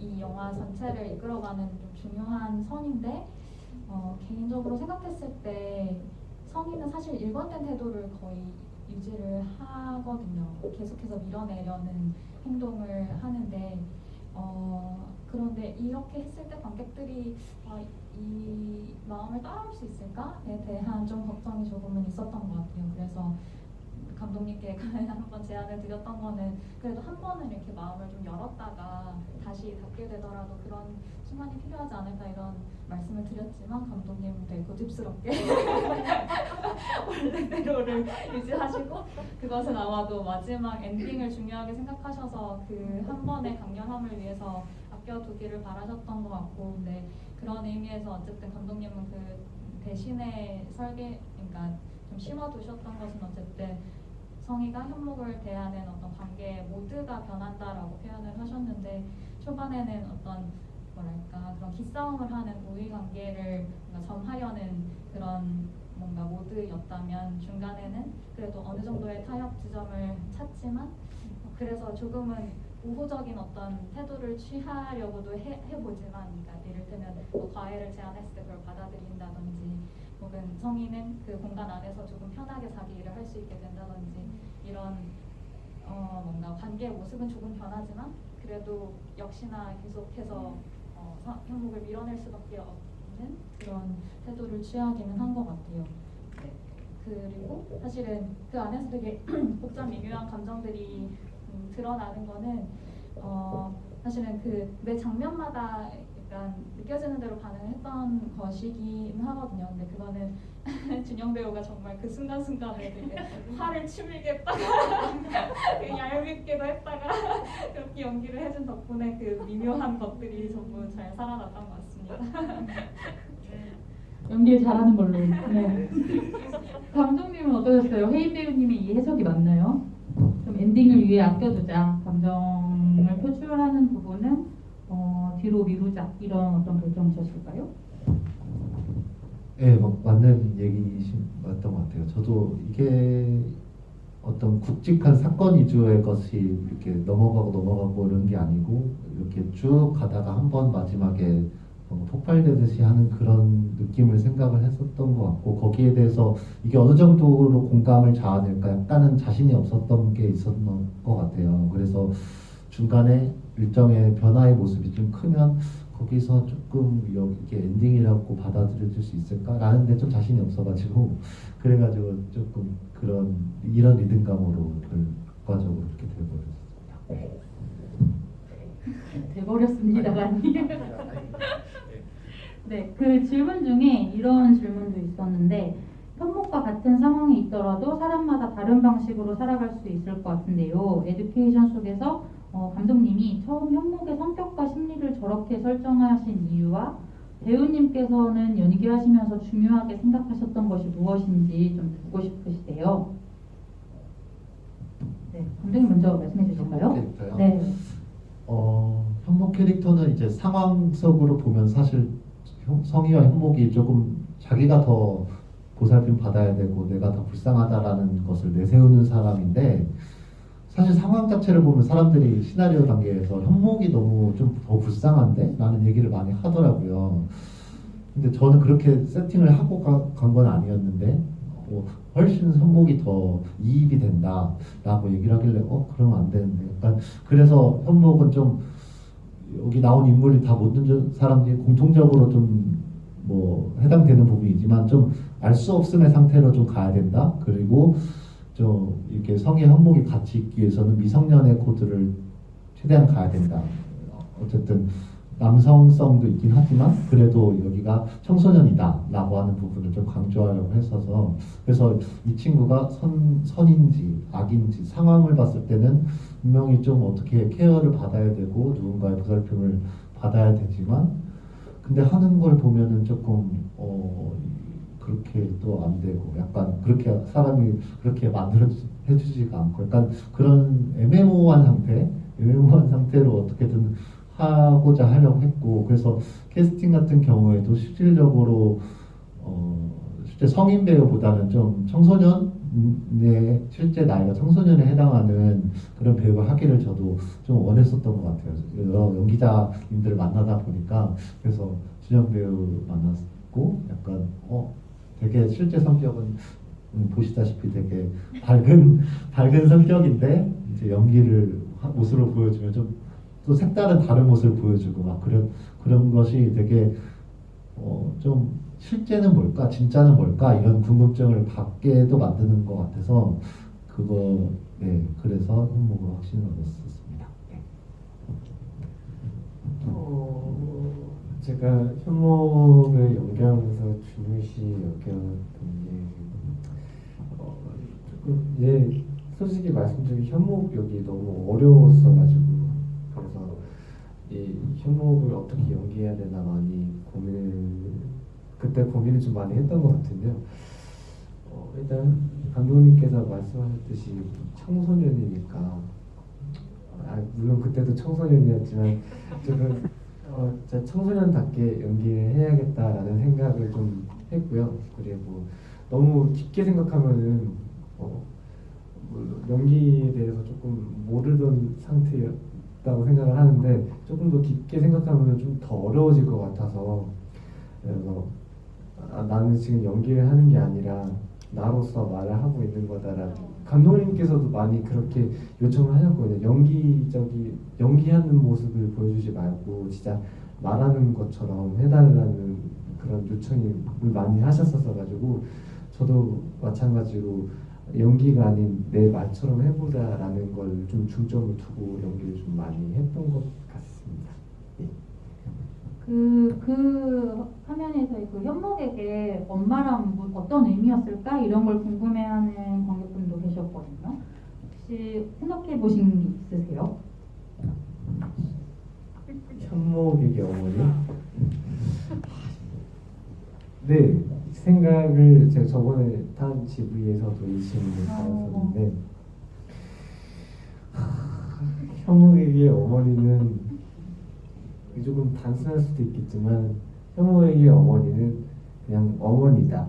이 영화 전체를 이끌어가는 좀 중요한 선인데 개인적으로 생각했을 때 성이는 사실 일관된 태도를 거의 유지를 하거든요. 계속해서 밀어내려는 행동을 하는데 그런데 이렇게 했을 때 관객들이 이 마음을 따라올 수 있을까에 대한 좀 걱정이 조금은 있었던 것 같아요. 그래서 감독님께 한번 제안을 드렸던 거는 그래도 한 번은 이렇게 마음을 좀 열었다가 다시 닫게 되더라도 그런 순간이 필요하지 않을까 이런 말씀을 드렸지만 감독님은 되게 고집스럽게 원래대로를 유지하시고 그것은 아마도 마지막 엔딩을 중요하게 생각하셔서 그 한 번의 강렬함을 위해서 아껴두기를 바라셨던 것 같고 근데 그런 의미에서 어쨌든 감독님은 그 대신에 그러니까 좀 심어두셨던 것은 어쨌든 성희가 현목을 대하는 어떤 관계 모두가 변한다라고 표현을 하셨는데 초반에는 어떤 뭐랄까 그런 기싸움을 하는 우위 관계를 뭔가 점하려는 그런 뭔가 모드였다면 중간에는 그래도 어느 정도의 타협 지점을 찾지만 그래서 조금은 우호적인 어떤 태도를 취하려고도 해보지만 그러니까 이를테면 뭐 과외를 제안했을 때 그걸 받아들인다든지 혹은 성인은 그 공간 안에서 조금 편하게 자기 일을 할 수 있게 된다든지 이런 뭔가 관계의 모습은 조금 변하지만 그래도 역시나 계속해서 현목을 밀어낼 수밖에 없는 그런 태도를 취하기는 한 것 같아요. 네. 그리고 사실은 그 안에서 되게 복잡 미묘한 감정들이 드러나는 거는 사실은 그 매 장면마다 약간 느껴지는 대로 반응했던 것이긴 하거든요. 근데 그거는 준영 배우가 정말 그 순간순간에 되게 화를 치밀게 했다가 얄밉게도 했다가 그렇게 연기를 해준 덕분에 그 미묘한 것들이 전부 잘 살아났던 것 같습니다. 연기를 잘하는 걸로. 네. 감독님은 어떠셨어요? 혜인 배우님의 이 해석이 맞나요? 좀 엔딩을 위해 아껴두자. 감정을 표출하는 부분은 뒤로 미루자. 이런 어떤 결정이셨을까요? 네, 맞는 얘기신 맞던 것 같아요. 저도 이게 어떤 굵직한 사건 위주의 것이 이렇게 넘어가고 이런 게 아니고 이렇게 쭉 가다가 한 번 마지막에 폭발되듯이 하는 그런 느낌을 생각을 했었던 것 같고 거기에 대해서 이게 어느 정도로 공감을 자아낼까 약간은 자신이 없었던 게 있었던 것 같아요. 그래서 중간에 일정의 변화의 모습이 좀 크면 거기서 조금 이게 엔딩이라고 받아들여질 수 있을까라는 데 좀 자신이 없어가지고 그래가지고 조금 이런 리듬감으로 결과적으로 이렇게 돼버렸습니다. 돼버렸습니다가 아니에요. 네, 그 질문 중에 이런 질문도 있었는데 현목과 같은 상황이 있더라도 사람마다 다른 방식으로 살아갈 수 있을 것 같은데요. 에듀케이션 속에서 감독님이 처음 현목의 성격과 심리를 저렇게 설정하신 이유와 배우님께서는 연기하시면서 중요하게 생각하셨던 것이 무엇인지 좀 듣고 싶으시대요. 네, 감독님 먼저 말씀해 주실까요? 캐릭터요? 네. 현목 캐릭터는 이제 상황 속으로 보면 사실 성희와 현목이 조금 자기가 더 보살핌 받아야 되고 내가 더 불쌍하다라는 것을 내세우는 사람인데 사실 상황 자체를 보면 사람들이 시나리오 단계에서 현목이 너무 좀 더 불쌍한데? 라는 얘기를 많이 하더라고요. 근데 저는 그렇게 세팅을 하고 간 건 아니었는데 훨씬 현목이 더 이입이 된다 라고 얘기를 하길래 그러면 안 되는데 약간 그래서 현목은 좀 여기 나온 인물이 다 모든 사람들이 공통적으로 좀 뭐 해당되는 부분이지만 좀 알 수 없음의 상태로 좀 가야 된다. 그리고 좀 이렇게 성의 현목이 같이 있기 위해서는 미성년의 코드를 최대한 가야 된다. 어쨌든 남성성도 있긴 하지만 그래도 여기가 청소년이다 라고 하는 부분을 좀 강조하려고 했어서 그래서 이 친구가 선인지 악인지 상황을 봤을 때는 분명히 좀 어떻게 케어를 받아야 되고 누군가의 보살핌을 받아야 되지만 근데 하는 걸 보면은 조금 그렇게 또 안 되고 약간 그렇게 사람이 그렇게 만들어 해주지가 않고 약간 그런 애매모호한 상태로 어떻게든 하고자 하려고 했고 그래서 캐스팅 같은 경우에도 실질적으로 실제 성인 배우보다는 좀 청소년의 실제 나이가 청소년에 해당하는 그런 배우가 하기를 저도 좀 원했었던 것 같아요. 여러 연기자님들을 만나다 보니까 그래서 준영 배우 만났고 약간 되게 실제 성격은 보시다시피 되게 밝은 성격인데 이제 연기를 모습으로 보여주면 좀 또 색다른 다른 모습을 보여주고 막 그런 것이 되게 좀 실제는 뭘까 진짜는 뭘까 이런 궁금증을 갖게도 만드는 것 같아서 그래서 현목으로 확신을 얻었습니다. 네. 제가 현목을 연기하면서 중요시 여겼던 게 조금 솔직히 말씀드리면 현목 여기 너무 어려웠어가지고 그래서 이 현목을 어떻게 연기해야 되나 많이 그때 고민을 좀 많이 했던 것 같은데요. 일단 감독님께서 말씀하셨듯이 청소년이니까 물론 그때도 청소년이었지만 조금 진짜 청소년답게 연기를 해야겠다라는 생각을 좀 했고요. 그리고 너무 깊게 생각하면은 연기에 대해서 조금 모르던 상태였다고 생각을 하는데 조금 더 깊게 생각하면 좀 더 어려워질 것 같아서 그래서 나는 지금 연기를 하는 게 아니라 나로서 말을 하고 있는 거다라는 감독님께서도 많이 그렇게 요청을 하셨거든요. 연기하는 모습을 보여주지 말고 진짜 말하는 것처럼 해달라는 그런 요청을 많이 하셨었어 가지고 저도 마찬가지로 연기가 아닌 내 말처럼 해보자라는 걸 좀 중점을 두고 연기를 좀 많이 했던 것 같습니다. 예. 그 화면에서의 그 현목에게 엄마란 어떤 의미였을까 이런 걸 궁금해하는 관객분도 계셨거든요. 혹시 생각해 보신 게 있으세요? 현목에게 어머니? 네, 생각을 제가 저번에 탄 GV에서도 이 질문을 받았었는데 현목에게 어머니는 조금 단순할 수도 있겠지만 현목에게 어머니는 그냥 어머니다.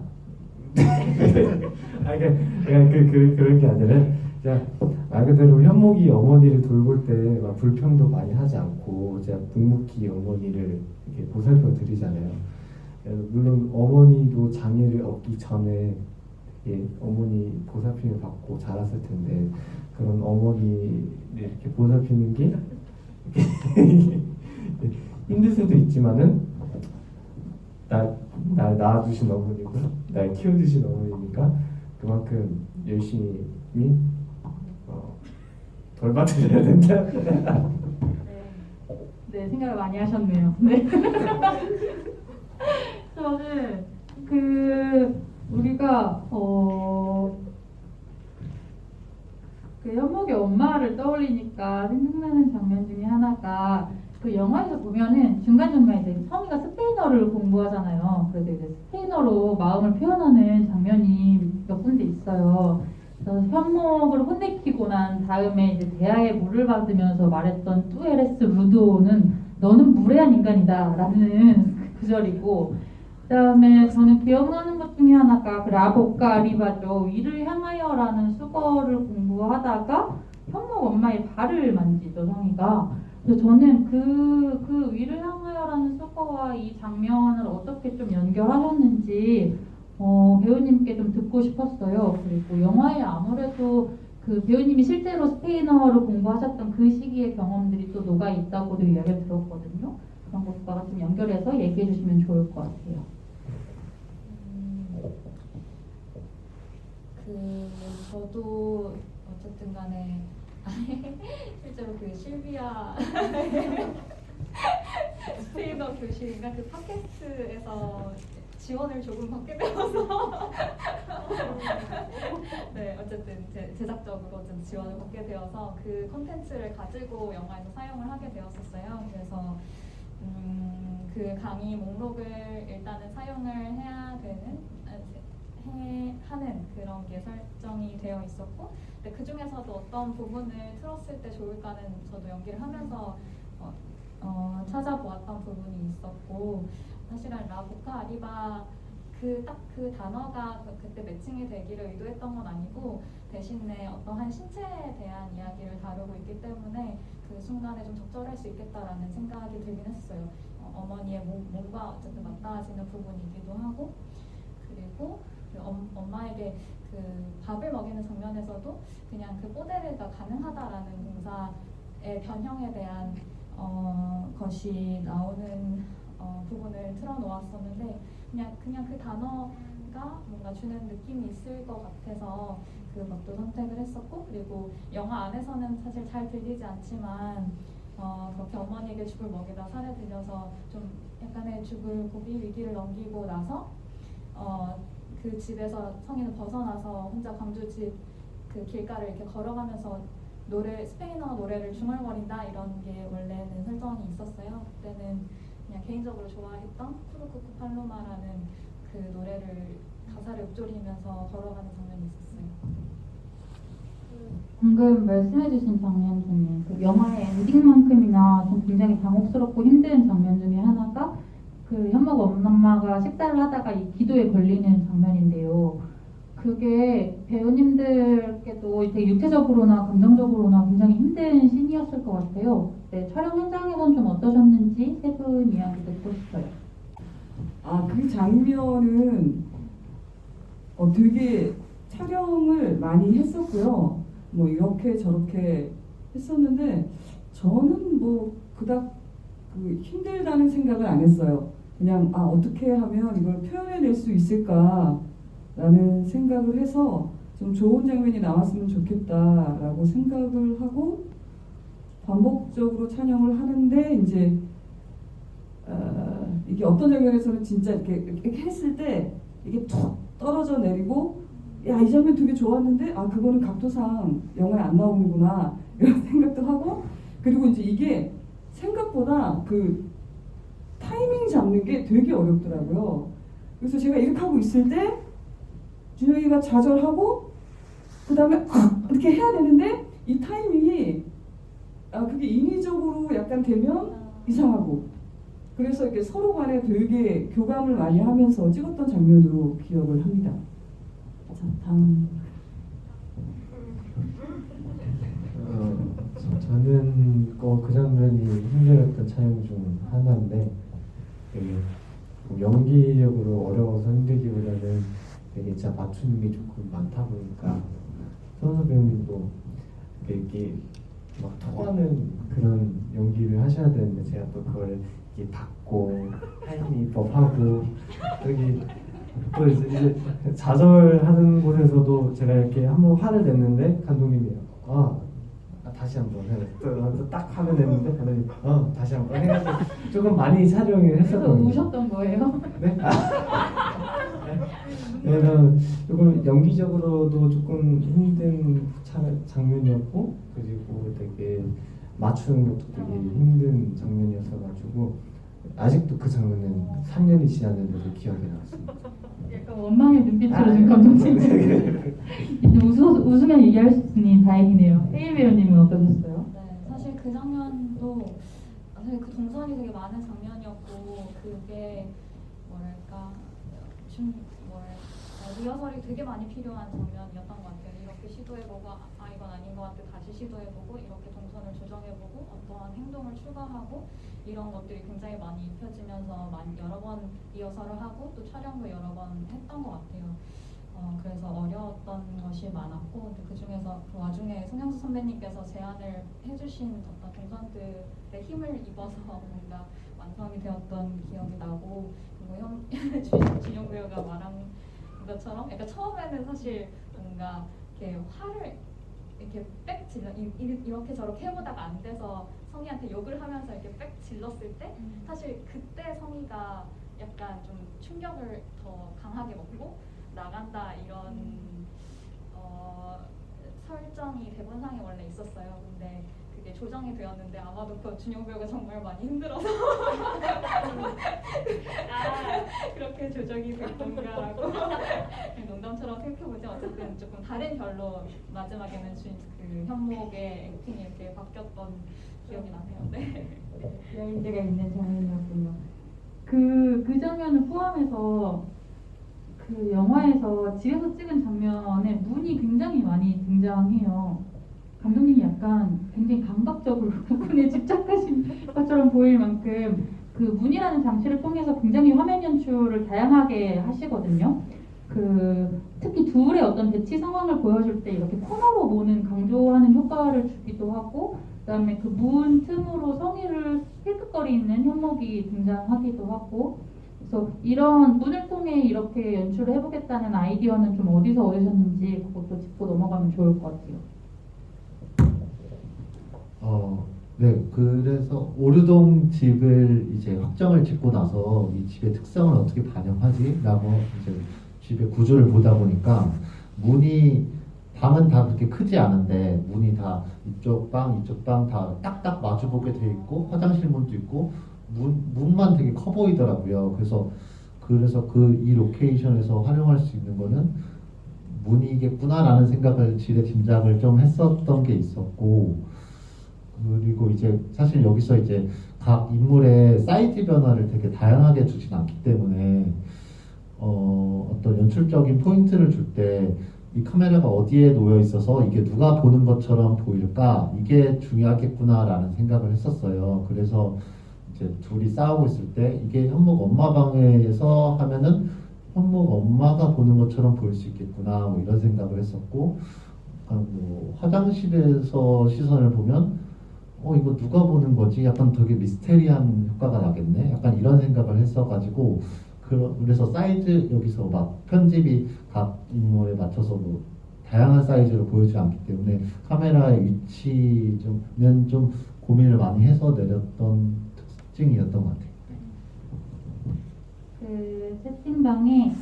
그런 게 아니라 진짜 말 그대로 현목이 어머니를 돌볼 때 막 불평도 많이 하지 않고 제가 묵묵히 어머니를 이렇게 보살펴 드리잖아요. 물론 어머니도 장애를 얻기 전에 되게 어머니 보살핌을 받고 자랐을 텐데 그런 어머니를 이렇게 보살피는 게 힘들 수도 있지만은 날 낳아주신 어머니고 날 키워주신 어머니니까 그만큼 열심히 덜 받으셔야 된다. 네, 생각을 많이 하셨네요. 네. 저는 우리가 그 현목의 엄마를 떠올리니까 생각나는 장면 중에 하나가 그 영화에서 보면은 중간중간에 이제 성희가 스페인어를 공부하잖아요. 그래서 이제 스페인어로 마음을 표현하는 장면이 몇 군데 있어요. 그래서 현목을 혼내키고 난 다음에 이제 대하에 물을 받으면서 말했던 뚜에레스 루도는 너는 무례한 인간이다라는 구절이고, 그다음에 저는 기억나는 것 중에 하나가 그 라보카 아리바죠. 위를 향하여라는 수거를 공부하다가 현목 엄마의 발을 만지죠, 성희가. 그래서 저는 그 위를 향하여라는 수거와 이 장면을 어떻게 좀 연결하셨는지 배우님께 좀 듣고 싶었어요. 그리고 영화에 아무래도 그 배우님이 실제로 스페인어를 공부하셨던 그 시기의 경험들이 또 녹아 있다고도 이야기를 들었거든요. 그런 것과 좀 연결해서 얘기해 주시면 좋을 것 같아요. 저도 어쨌든 간에 실제로 그 실비아 스페인어 교실인가 그 팟캐스트에서 지원을 조금 받게 되어서 네 어쨌든 제작적으로 좀 지원을 받게 되어서 그 콘텐츠를 가지고 영화에서 사용을 하게 되었었어요. 그래서 그 강의 목록을 일단은 사용을 해야 하는 그런 게 설정이 되어 있었고, 근데 그 중에서도 어떤 부분을 틀었을 때 좋을까는 저도 연기를 하면서 찾아보았던 부분이 있었고, 사실은 라보카 아리바 그 단어가 그때 매칭이 되기를 의도했던 건 아니고 대신에 어떠한 신체에 대한 이야기를 다루고 있기 때문에 그 순간에 좀 적절할 수 있겠다라는 생각이 들긴 했어요. 어머니의 몸과 어쨌든 맞닿아지는 부분이기도 하고, 그리고 그 엄마에게 그 밥을 먹이는 장면에서도 그냥 그 뽀데르가 가능하다라는 동사의 변형에 대한 것이 나오는 부분을 틀어놓았었는데 그냥 그 단어가 뭔가 주는 느낌이 있을 것 같아서 그 것도 선택을 했었고, 그리고 영화 안에서는 사실 잘 들리지 않지만 그렇게 어머니에게 죽을 먹이다 살해 들려서 좀 약간의 죽을 고비 위기를 넘기고 나서 그 집에서 성인은 벗어나서 혼자 광주 집 그 길가를 이렇게 걸어가면서 스페인어 노래를 중얼거린다 이런 게 원래는 설정이 있었어요. 그때는 그냥 개인적으로 좋아했던 푸르쿠쿠 팔로마라는 그 노래를 가사를 읊조리면서 걸어가는 장면이 있었어요. 방금 말씀해주신 장면 중에 그 영화의 엔딩만큼이나 좀 굉장히 당혹스럽고 힘든 장면 중에 하나가 그 현목 엄마가 식사를 하다가 이 기도에 걸리는 장면인데요. 그게 배우님들께도 되게 육체적으로나 감정적으로나 굉장히 힘든 씬이었을 것 같아요. 네, 촬영 현장에선 좀 어떠셨는지 세 분 이야기 듣고 싶어요. 그 장면은 되게 촬영을 많이 했었고요. 뭐 이렇게 저렇게 했었는데 저는 뭐 그닥 힘들다는 생각을 안 했어요. 그냥 어떻게 하면 이걸 표현해낼 수 있을까라는 생각을 해서 좀 좋은 장면이 나왔으면 좋겠다라고 생각을 하고 반복적으로 촬영을 하는데 이제 이게 어떤 장면에서는 진짜 이렇게 했을 때 이게 툭 떨어져 내리고 야, 이 장면 되게 좋았는데 그거는 각도상 영화에 안 나오는구나 이런 생각도 하고, 그리고 이제 이게 생각보다 그 타이밍 잡는 게 되게 어렵더라고요. 그래서 제가 이렇게 하고 있을 때 준혁이가 좌절하고 그 다음에 이렇게 해야 되는데 이 타이밍이 그게 인위적으로 약간 되면 이상하고, 그래서 이렇게 서로 간에 되게 교감을 많이 하면서 찍었던 장면으로 기억을 합니다. 자, 다음. 저는 그 장면이 힘들었던 촬영 중 하나인데 되게 좀 연기력으로 어려워서 힘들기보다는 되게 진짜 맞추는 게 조금 많다 보니까 손수 배우님도 이렇게 막 통하는 그런 연기를 하셔야 되는데 제가 또 그걸 이렇게 받고 하이미법하고 여기 또 이제 좌절하는 곳에서도 제가 이렇게 한번 화를 냈는데 감독님이 다시 한번 딱 화를 냈는데 감독님 다시 한번 해가지고 조금 많이 촬영을 그래서 했었거든요. 우셨던 거예요? 네? 그래서 조금 연기적으로도 조금 힘든 장면이었고 그리고 되게 맞추는 것도 되게 힘든 장면이었어가지고 아직도 그 장면은 3년이 지났는데도 기억에 남습니다. 약간 원망의 눈빛으로 지금 감독님 이제 웃으면 얘기할 수 있으니 다행이네요. 혜일 배우님은 어떠셨어요? 네, 사실 그 장면도 사실 그 동선이 되게 많은 장면이었고 그게 뭐랄까 리허설이 되게 많이 필요한 장면이었던 것 같아요. 이렇게 시도해보고 이건 아닌 것 같아 다시 시도해보고 이렇게 동선을 조정해보고 어떠한 행동을 추가하고 이런 것들이 굉장히 많이 입혀지면서 여러 번 리허설을 하고 또 촬영도 여러 번 했던 것 같아요. 그래서 어려웠던 것이 많았고 근데 그 중에서 그 와중에 송영수 선배님께서 제안을 해주신 어떤 동선들의 힘을 입어서 뭔가 완성이 되었던 기억이 나고 그리고 준영 배우가 말한 것처럼 약간 처음에는 사실 뭔가 이렇게 화를 이렇게 빽 질러 이렇게 저렇게 해보다가 안 돼서 성희한테 욕을 하면서 이렇게 빽 질렀을 때 사실 그때 성희가 약간 좀 충격을 더 강하게 먹고 나간다 이런 설정이 대본상에 원래 있었어요. 근데 그게 조정이 되었는데 아마도 그 준영 배우가 정말 많이 힘들어서 그렇게 조정이 될 건가라고 농담처럼 생각해보지 어쨌든 조금 다른 결로 마지막에는 그 현목의 액팅이 이렇게 바뀌었던 기억이 나네요. 네. 여인제가 있는 장면이었군요. 그 장면을 포함해서 그 영화에서 집에서 찍은 장면에 문이 굉장히 많이 등장해요. 감독님이 약간 굉장히 감각적으로 부분에 집착하신 것처럼 보일 만큼 그 문이라는 장치를 통해서 굉장히 화면 연출을 다양하게 하시거든요. 특히 둘의 어떤 대치 상황을 보여줄 때 이렇게 코너로 보는 강조하는 효과를 주기도 하고 그다음에 그 문 틈으로 성희를 힐끗거리는 현목이 등장하기도 하고 그래서 이런 문을 통해 이렇게 연출을 해보겠다는 아이디어는 좀 어디서 얻으셨는지 그것도 짚고 넘어가면 좋을 것 같아요. 네, 그래서 오류동 집을 이제 확정을 짓고 나서 이 집의 특성을 어떻게 반영하지라고 이제 집의 구조를 보다 보니까 방은 다 그렇게 크지 않은데 문이 다 이쪽 방 다 딱딱 마주보게 돼 있고 화장실 문도 있고 문만 되게 커 보이더라고요. 그래서 이 로케이션에서 활용할 수 있는 거는 문이겠구나라는 생각을 짐작을 좀 했었던 게 있었고 그리고 이제 사실 여기서 이제 각 인물의 사이즈 변화를 되게 다양하게 주진 않기 때문에 어떤 연출적인 포인트를 줄 때 이 카메라가 어디에 놓여 있어서 이게 누가 보는 것처럼 보일까 이게 중요하겠구나라는 생각을 했었어요. 그래서 이제 둘이 싸우고 있을 때 이게 현목 엄마 방에서 하면은 현목 엄마가 보는 것처럼 보일 수 있겠구나 뭐 이런 생각을 했었고 화장실에서 시선을 보면 이거 누가 보는 거지? 약간 되게 미스테리한 효과가 나겠네? 약간 이런 생각을 했어가지고 그래서 사이즈 여기서 막 편집이 각 인물에 맞춰서 뭐 다양한 사이즈로 보여주지 않기 때문에 카메라의 위치는 좀 고민을 많이 해서 내렸던 특징이었던 것 같아요. 그 채팅방에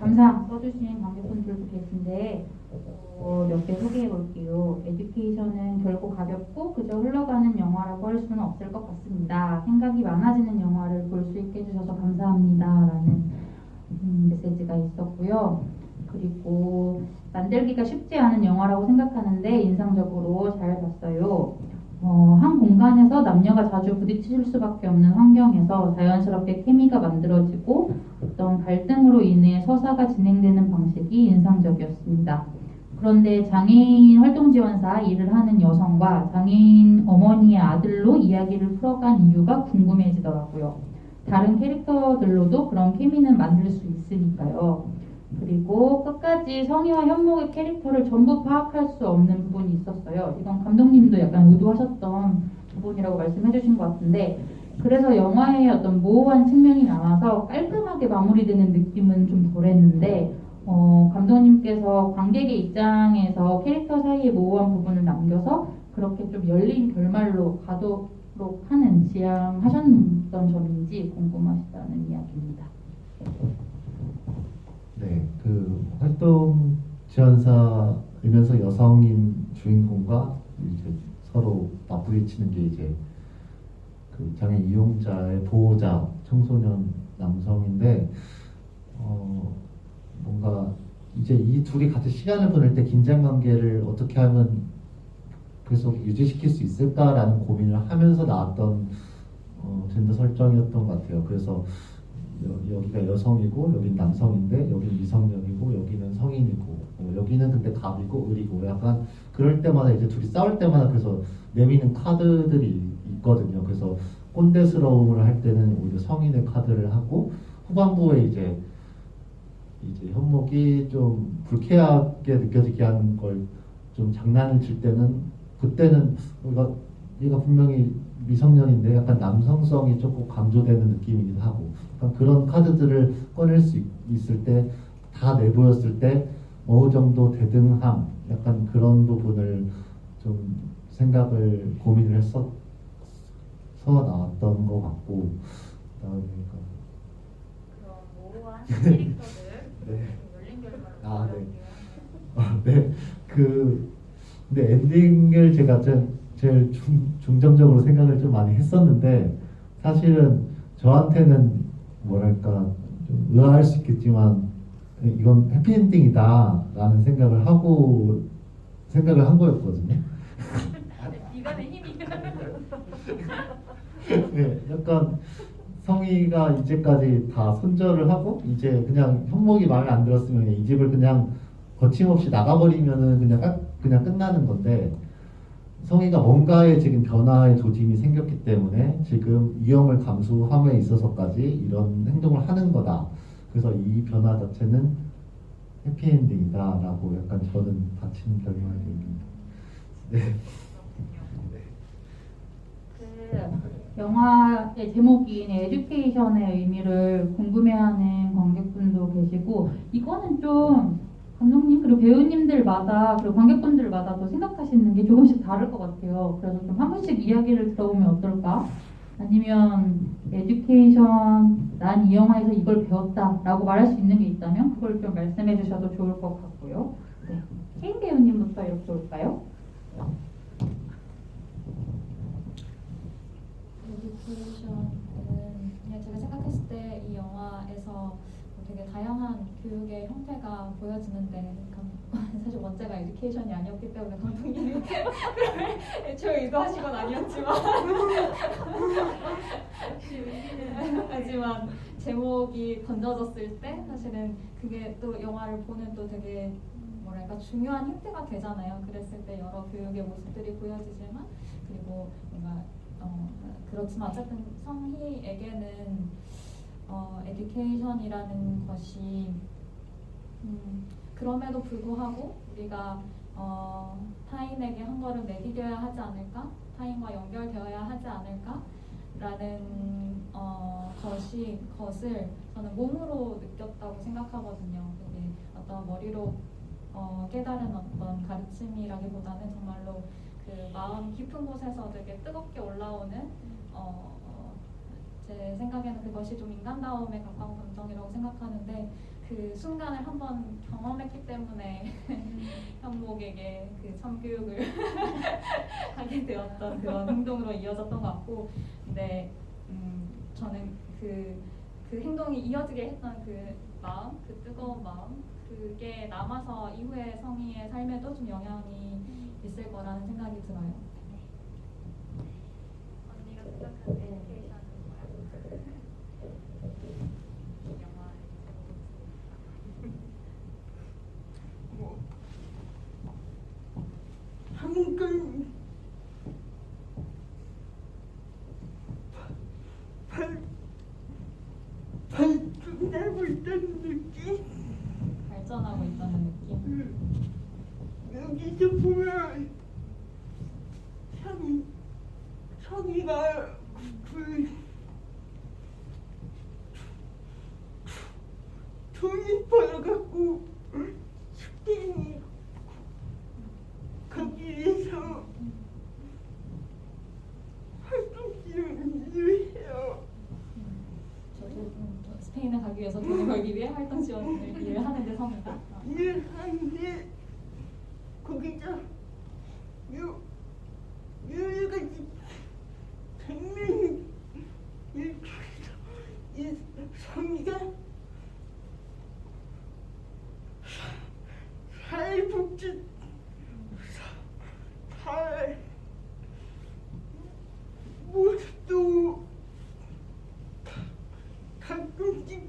감상 써주신 관객분들도 계신데 몇 개 소개해 볼게요. 에듀케이션은 결코 가볍고 그저 흘러가는 영화라고 할 수는 없을 것 같습니다. 생각이 많아지는 영화를 볼 수 있게 해주셔서 감사합니다. 라는 메시지가 있었고요. 그리고 만들기가 쉽지 않은 영화라고 생각하는데 인상적으로 잘 봤어요. 한 공간에서 남녀가 자주 부딪힐 수밖에 없는 환경에서 자연스럽게 케미가 만들어지고 어떤 갈등으로 인해 서사가 진행되는 방식이 인상적이었습니다. 그런데 장애인 활동지원사 일을 하는 여성과 장애인 어머니의 아들로 이야기를 풀어간 이유가 궁금해지더라고요. 다른 캐릭터들로도 그런 케미는 만들 수 있으니까요. 그리고 끝까지 성희와 현목의 캐릭터를 전부 파악할 수 없는 부분이 있었어요. 이건 감독님도 약간 의도하셨던 부분이라고 말씀해 주신 것 같은데, 그래서 영화의 어떤 모호한 측면이 남아서 깔끔하게 마무리되는 느낌은 좀 덜했는데, 감독님께서 관객의 입장에서 캐릭터 사이의 모호한 부분을 남겨서 그렇게 좀 열린 결말로 가도록 하는 지향하셨던 점인지 궁금하시다는 이야기입니다. 네, 그 활동 지원사이면서 여성인 주인공과 이제 서로 맞부딪히는 게 이제 그 장애 이용자의 보호자 청소년 남성인데, 뭔가 이제 이 둘이 같이 시간을 보낼 때 긴장 관계를 어떻게 하면 계속 유지시킬 수 있을까라는 고민을 하면서 나왔던 젠더 설정이었던 것 같아요. 그래서 여기가 여성이고 여긴 남성인데 여기는 미성년이고 여기는 성인이고 여기는 근데 갑이고 을이고 약간 그럴 때마다 이제 둘이 싸울 때마다 그래서 내미는 카드들이 있거든요. 그래서 꼰대스러움을 할 때는 오히려 성인의 카드를 하고 후반부에 이제 현목이 좀 불쾌하게 느껴지게 하는 걸 좀 장난을 칠 때는 그때는 얘가 분명히 미성년인데 약간 남성성이 조금 강조되는 느낌이기도 하고 약간 그런 카드들을 꺼낼 수 있을 때 다 내보였을 때 어느 정도 대등함 약간 그런 부분을 좀 생각을 고민을 했어 나왔던 것 같고 그다음에 그런 모호한 캐릭터들 네. 열린 결말로 아, 네. 마무리하는 네, 근데 엔딩을 제가 제일 중점적으로 생각을 좀 많이 했었는데 사실은 저한테는 뭐랄까 좀 의아할 수 있겠지만 이건 해피엔딩이다라는 생각을 한 거였거든요. 미간의 힘이 네, 약간 성희가 이제까지 다 손절을 하고 이제 그냥 현목이 마음에 안 들었으면 이 집을 그냥 거침없이 나가버리면은 그냥 끝나는 건데 성희가 뭔가의 지금 변화의 조짐이 생겼기 때문에 지금 위험을 감수함에 있어서까지 이런 행동을 하는 거다. 그래서 이 변화 자체는 해피엔딩이다라고 약간 저는 다친 결말입니다. 네. 그 영화의 제목인 에듀케이션의 의미를 궁금해하는 관객분도 계시고, 이거는 좀 감독님 그리고 배우님들마다 그리고 관객분들마다도 생각하시는 게 조금씩 다를 것 같아요. 그래서 좀 한 분씩 이야기를 들어보면 어떨까? 아니면 에듀케이션 난 이 영화에서 이걸 배웠다라고 말할 수 있는 게 있다면 그걸 좀 말씀해 주셔도 좋을 것 같고요. 네, 케인 배우님부터 이렇게 올까요? 에듀케이션은 그냥 제가 생각했을 때 이 영화에서 되게 다양한 교육의 형태가 보여지는데 사실 원제가 에듀케이션이 아니었기 때문에 감독님이 그걸 애초에 의도하신 건 아니었지만 하지만 제목이 던져졌을 때 사실은 그게 또 영화를 보는 또 되게 뭐랄까 중요한 힌트가 되잖아요. 그랬을 때 여러 교육의 모습들이 보여지지만 그리고 뭔가 그렇지만 어쨌든 성희에게는 에듀케이션이라는 것이 그럼에도 불구하고 우리가 타인에게 한 걸음 내디뎌야 하지 않을까? 타인과 연결되어야 하지 않을까? 라는 것을 저는 몸으로 느꼈다고 생각하거든요. 이게 어떤 머리로 깨달은 어떤 가르침이라기보다는 정말로 그 마음 깊은 곳에서 되게 뜨겁게 올라오는 제 생각에는 그것이 좀 인간다움에 가까운 감정이라고 생각하는데 그 순간을 한번 경험했기 때문에 현목에게 그 참교육을 하게 되었던 그런 행동으로 이어졌던 것 같고, 근데 저는 그 행동이 이어지게 했던 그 마음, 그 뜨거운 마음, 그게 남아서 이후의 성희의 삶에도 좀 영향이 있을 거라는 생각이 들어요. 언니가 생각하는 에듀케이션은 뭐야? 영화의 제목은 뭐 이렇게 보면 성이가 돈이 벌어갖고 스페인 거기에서 활동지원을 해요. 저도 스페인에 가기 위해서 돈을 벌기 위해 활동 지원을 일을 하는데 성이다. 일을 하는데 거기서 여러 가지 장면이 일주일에서 이 성이가 사회복지 사회 모습도 가끔씩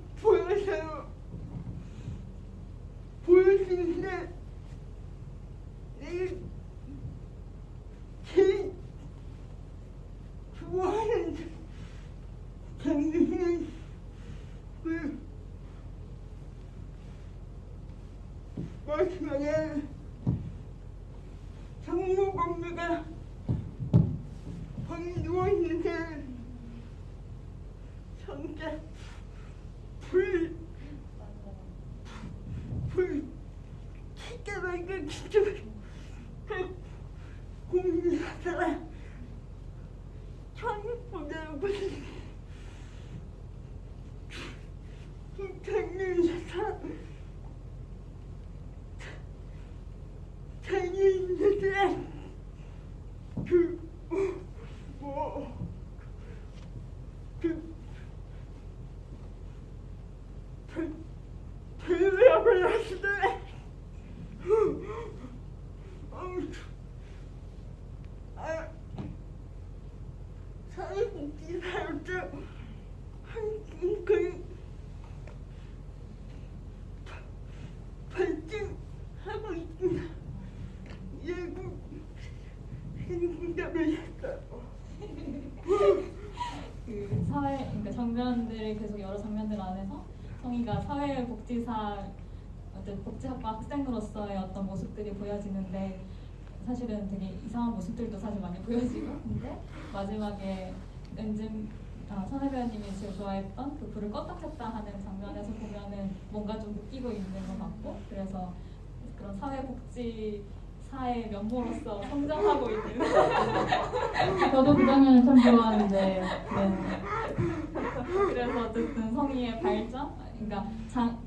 보여주는데 제일 좋아하는 장면은 마지막에 정모범매가 방에 누워있는데 성자 불 진짜 말고 진짜 고민하다가 천국 보내고 그 장면에서 장애인들의 대회를 했을 때 사회복지사로서 한그 발전하고 있구나 예고 생각을 했어요. 그 사회, 그러니까 장면들을 계속 여러 장면들 안에서 성희가 사회복지사 어떤 복지학과 학생으로서의 어떤 모습들이 보여지는데 사실은 되게 이상한 모습들도 사실 많이 보여지고 근데 마지막에 선혜 배우님이 제일 좋아했던 그 불을 껐다 켰다 하는 장면에서 보면은 뭔가 좀 느끼고 있는 것 같고 그래서 그런 사회복지사의 면모로서 성장하고 있는 저도 그 장면을 참 좋아하는데 네. 그래서 어쨌든 성희의 발전, 그러니까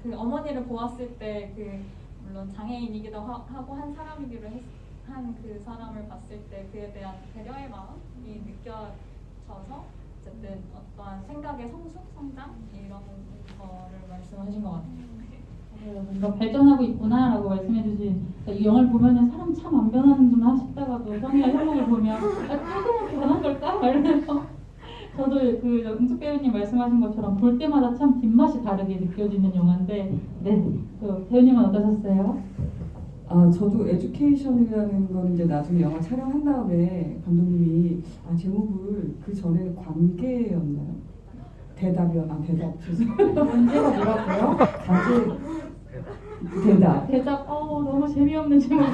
그 어머니를 보았을 때 그 물론 장애인이기도 하고 한 사람이기로 한 그 사람을 봤을 때 그에 대한 배려의 마음이 느껴져서 어쨌든 어떠한 생각의 성숙, 성장 이런 거를 말씀하신 것 같아요. 뭔가 발전하고 있구나라고 말씀해주신 이 영화를 보면은 사람 참 안 변하는구나 싶다가도 성희와 현목을 보면 조금 변한 걸까? 막 이러면서 저도 그 응숙 배우님 말씀하신 것처럼 볼 때마다 참 뒷맛이 다르게 느껴지는 영화인데 네, 그 배우님은 어떠셨어요? 저도 에듀케이션이라는 거는 이제 나중에 영화 촬영한 다음에 감독님이 제목을 그 전에는 관계였나요? 대답 죄송해요. 문제가 뭐라고요? 대답 너무 재미없는 제목.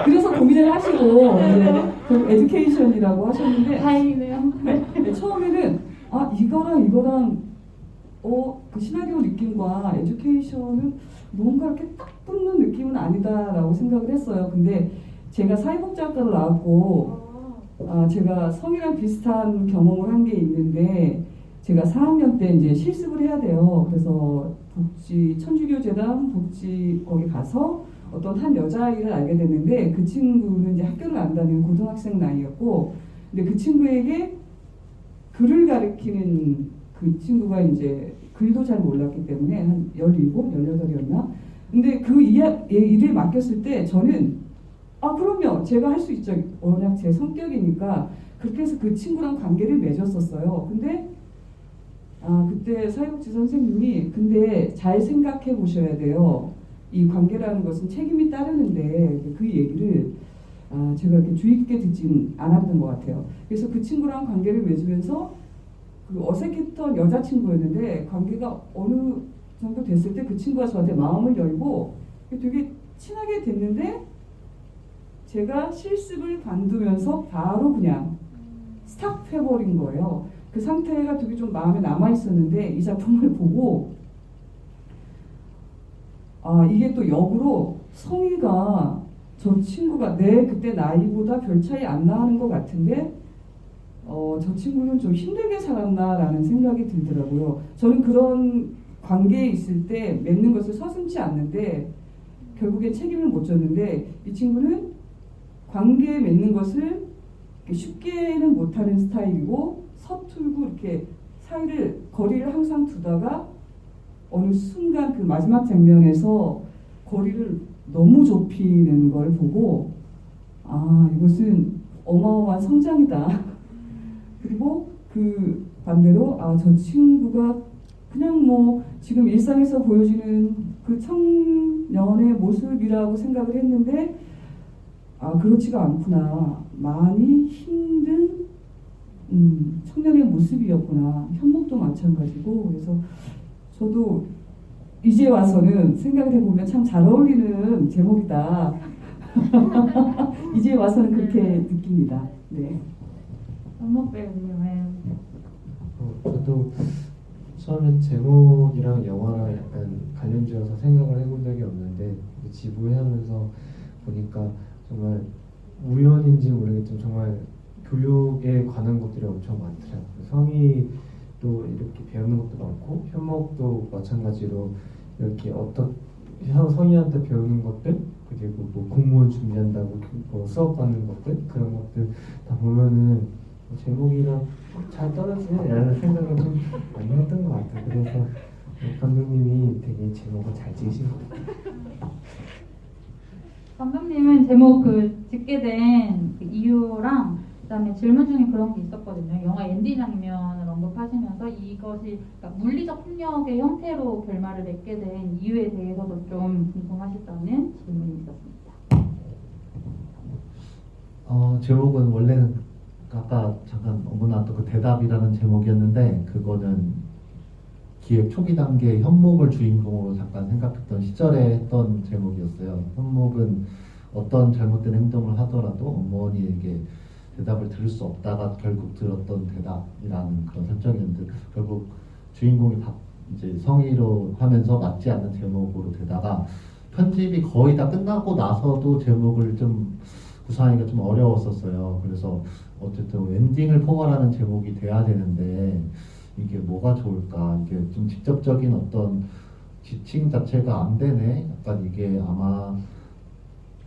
그래서 고민을 하시고 그 에듀케이션이라고 하셨는데 다행이네요. 네, 처음에는 이거랑 그 시나리오 느낌과 에듀케이션은 뭔가 이렇게 딱 붙는 느낌은 아니다라고 생각을 했어요. 근데 제가 사회복지학과를 나왔고 제가 성이랑 비슷한 경험을 한 게 있는데 제가 4학년 때 이제 실습을 해야 돼요. 그래서 천주교재단 복지 거기 가서 어떤 한 여자아이를 알게 됐는데 그 친구는 이제 학교를 안 다니는 고등학생 나이였고 근데 그 친구에게 글을 가르치는 그 친구가 이제 글도 잘 몰랐기 때문에 한 17, 18이었나? 근데 그 일을 맡겼을 때 저는 그럼요. 제가 할 수 있죠. 워낙 제 성격이니까 그렇게 해서 그 친구랑 관계를 맺었었어요. 근데 그때 사회복지 선생님이 근데 잘 생각해 보셔야 돼요. 이 관계라는 것은 책임이 따르는데 그 얘기를 제가 이렇게 주의 깊게 듣진 않았던 것 같아요. 그래서 그 친구랑 관계를 맺으면서 그 어색했던 여자친구였는데 관계가 어느 정도 됐을 때 그 친구가 저한테 마음을 열고 되게 친하게 됐는데 제가 실습을 관두면서 바로 그냥 스탑해버린 거예요. 그 상태가 되게 좀 마음에 남아있었는데 이 작품을 보고 이게 또 역으로 성희가 저 친구가 내 그때 나이보다 별 차이 안 나는 것 같은데 저 친구는 좀 힘들게 살았나라는 생각이 들더라고요. 저는 그런 관계에 있을 때 맺는 것을 서슴지 않는데 결국엔 책임을 못 졌는데 이 친구는 관계에 맺는 것을 쉽게는 못하는 스타일이고 서툴고 이렇게 거리를 항상 두다가 어느 순간 그 마지막 장면에서 거리를 너무 좁히는 걸 보고 이것은 어마어마한 성장이다. 그리고 그 반대로 저 친구가 그냥 뭐 지금 일상에서 보여지는 그 청년의 모습이라고 생각을 했는데 그렇지가 않구나. 많이 힘든 청년의 모습이었구나. 현목도 마찬가지고. 그래서 저도 이제 와서는 생각을 해보면 참 잘 어울리는 제목이다. 이제 와서는 그렇게 느낍니다. 네. 현목 배우님은 저도 처음엔 제목이랑 영화랑 약간 관련지어서 생각을 해본 적이 없는데 지부하면서 보니까 정말 우연인지 모르겠지만 정말 교육에 관한 것들이 엄청 많더라고요. 성의도 이렇게 배우는 것도 많고 현목도 마찬가지로 이렇게 성의한테 배우는 것들 그리고 뭐 공무원 준비한다고 뭐 수업 받는 것들 그런 것들 다 보면은 제목이랑 잘 떨어지네라는 생각을 좀 많이 했던 것 같아요. 그래서 감독님이 되게 제목을 잘 지으신 것 같아요. 감독님은 제목 짓게 된 그 이유랑 그다음에 질문 중에 그런 게 있었거든요. 영화 엔딩 장면을 언급하시면서 이것이 그러니까 물리적 폭력의 형태로 결말을 맺게 된 이유에 대해서도 좀 궁금하시다는 질문이 있었습니다. 제목은 원래는 아까 잠깐 나왔던 그 대답이라는 제목이었는데 그거는 기획 초기 단계 현목을 주인공으로 잠깐 생각했던 시절에 했던 제목이었어요. 현목은 어떤 잘못된 행동을 하더라도 어머니에게 대답을 들을 수 없다가 결국 들었던 대답이라는 그런 설정이었는데 결국 주인공이 다 이제 성의로 하면서 맞지 않는 제목으로 되다가 편집이 거의 다 끝나고 나서도 제목을 좀 구상하기가 좀 어려웠었어요. 그래서 어쨌든 엔딩을 포괄하는 제목이 돼야 되는데 이게 뭐가 좋을까? 이게 좀 직접적인 어떤 지칭 자체가 안 되네. 약간 이게 아마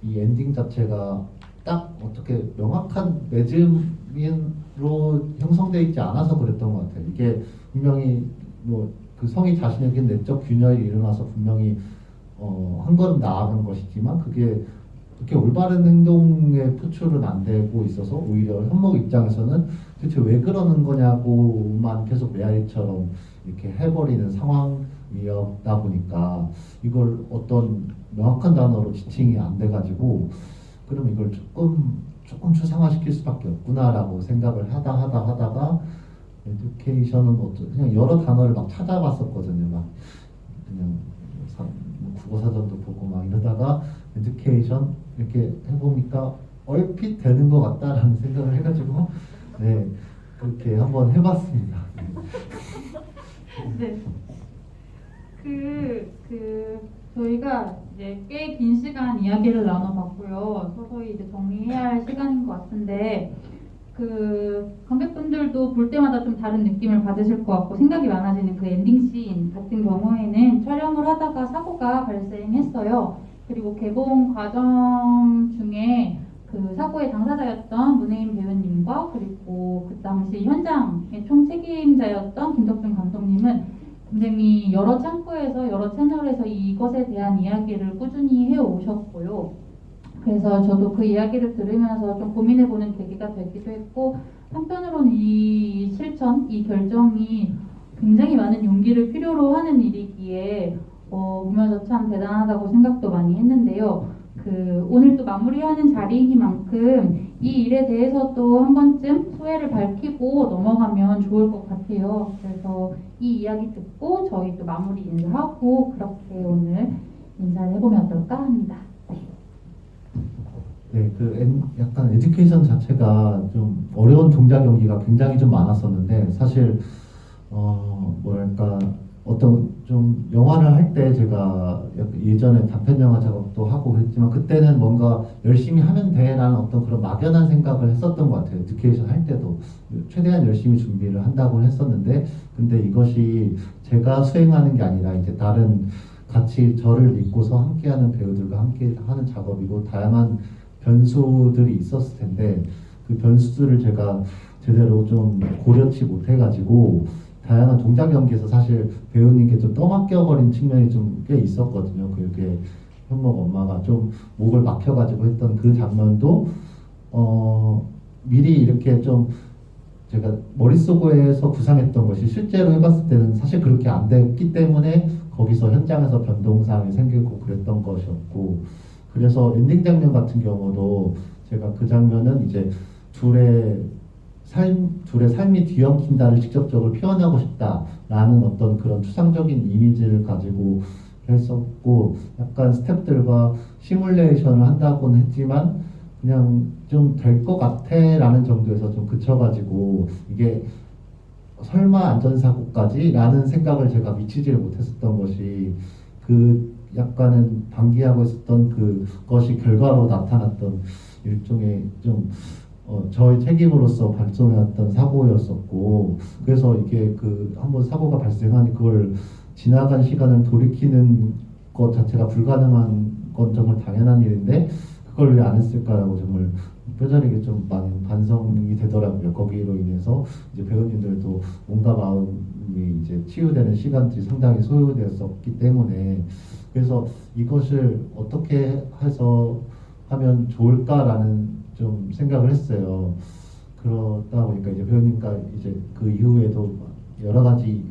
이 엔딩 자체가 딱 어떻게 명확한 매듭으로 형성되어 있지 않아서 그랬던 것 같아요. 이게 분명히 뭐 그 성이 자신에게 내적 균열이 일어나서 분명히 한 걸음 나아간 것이지만 그게 그렇게 올바른 행동에 표출은 안 되고 있어서 오히려 현목 입장에서는 대체 왜 그러는 거냐고만 계속 메아리처럼 이렇게 해버리는 상황이었다 보니까 이걸 어떤 명확한 단어로 지칭이 안 돼가지고 그럼 이걸 조금 추상화시킬 수밖에 없구나라고 생각을 하다가 에듀케이션은 그냥 여러 단어를 막 찾아봤었거든요. 막 그냥 국어 사전도 보고 막 이러다가 에듀케이션 이렇게 해보니까 얼핏 되는 것 같다라는 생각을 해가지고 네 그렇게 한번 해봤습니다. 네. 저희가 이제 꽤 긴 시간 이야기를 나눠봤고요. 서서히 이제 정리해야 할 시간인 것 같은데 관객분들도 볼 때마다 좀 다른 느낌을 받으실 것 같고 생각이 많아지는 그 엔딩 씬 같은 경우에는 촬영을 하다가 사고가 발생했어요. 그리고 개봉 과정 중에 그 사고의 당사자였던 문혜인 배우님과 그리고 그 당시 현장의 총책임자였던 김덕준 감독님은 굉장히 여러 창구에서 여러 채널에서 이것에 대한 이야기를 꾸준히 해오셨고요. 그래서 저도 그 이야기를 들으면서 좀 고민해보는 계기가 되기도 했고 한편으로는 이 실천, 이 결정이 굉장히 많은 용기를 필요로 하는 일이기에 보면서 참 대단하다고 생각도 많이 했는데요. 오늘 또 마무리하는 자리이니만큼 이 일에 대해서도 한 번쯤 소회를 밝히고 넘어가면 좋을 것 같아요. 그래서 이 이야기 듣고 저희 또 마무리 인사하고 그렇게 오늘 인사를 해보면 어떨까 합니다. 네, 그 에듀케이션 자체가 좀 어려운 동작 연기가 굉장히 좀 많았었는데 사실 뭐랄까 어떤 좀 영화를 할 때 제가 예전에 단편 영화 작업도 하고 그랬지만 그때는 뭔가 열심히 하면 돼라는 어떤 그런 막연한 생각을 했었던 것 같아요. 에듀케이션 할 때도 최대한 열심히 준비를 한다고 했었는데 근데 이것이 제가 수행하는 게 아니라 이제 다른 같이 저를 믿고서 함께하는 배우들과 함께 하는 작업이고 다양한 변수들이 있었을 텐데 그 변수들을 제가 제대로 좀 고려치 못해가지고 다양한 동작 연기에서 사실 배우님께 좀 떠맡겨버린 측면이 좀 꽤 있었거든요. 그게 현목 엄마가 좀 목을 막혀가지고 했던 그 장면도 미리 이렇게 좀 제가 머릿속에서 구상했던 것이 실제로 해봤을 때는 사실 그렇게 안 됐기 때문에 거기서 현장에서 변동사항이 생기고 그랬던 것이었고 그래서 엔딩 장면 같은 경우도 제가 그 장면은 이제 둘의 삶이 뒤엉킨다를 직접적으로 표현하고 싶다라는 어떤 그런 추상적인 이미지를 가지고 했었고 약간 스태프들과 시뮬레이션을 한다고는 했지만 그냥 좀 될 것 같아라는 정도에서 좀 그쳐가지고 이게 설마 안전사고까지라는 생각을 제가 미치지를 못했었던 것이 그 약간은 방기하고 있었던 그것이 결과로 나타났던 일종의 좀 저의 책임으로서 발생했던 사고였었고 그래서 이게 한번 사고가 발생하니 그걸 지나간 시간을 돌이키는 것 자체가 불가능한 건 정말 당연한 일인데 그걸 왜 안 했을까라고 정말 뼈저리게 좀 많이 반성이 되더라고요. 거기로 인해서 이제 배우님들도 몸과 마음이 이제 치유되는 시간들이 상당히 소요되었었기 때문에 그래서 이것을 어떻게 해서 하면 좋을까라는 좀 생각을 했어요. 그러다 보니까 이제 배우님과 이제 그 이후에도 여러 가지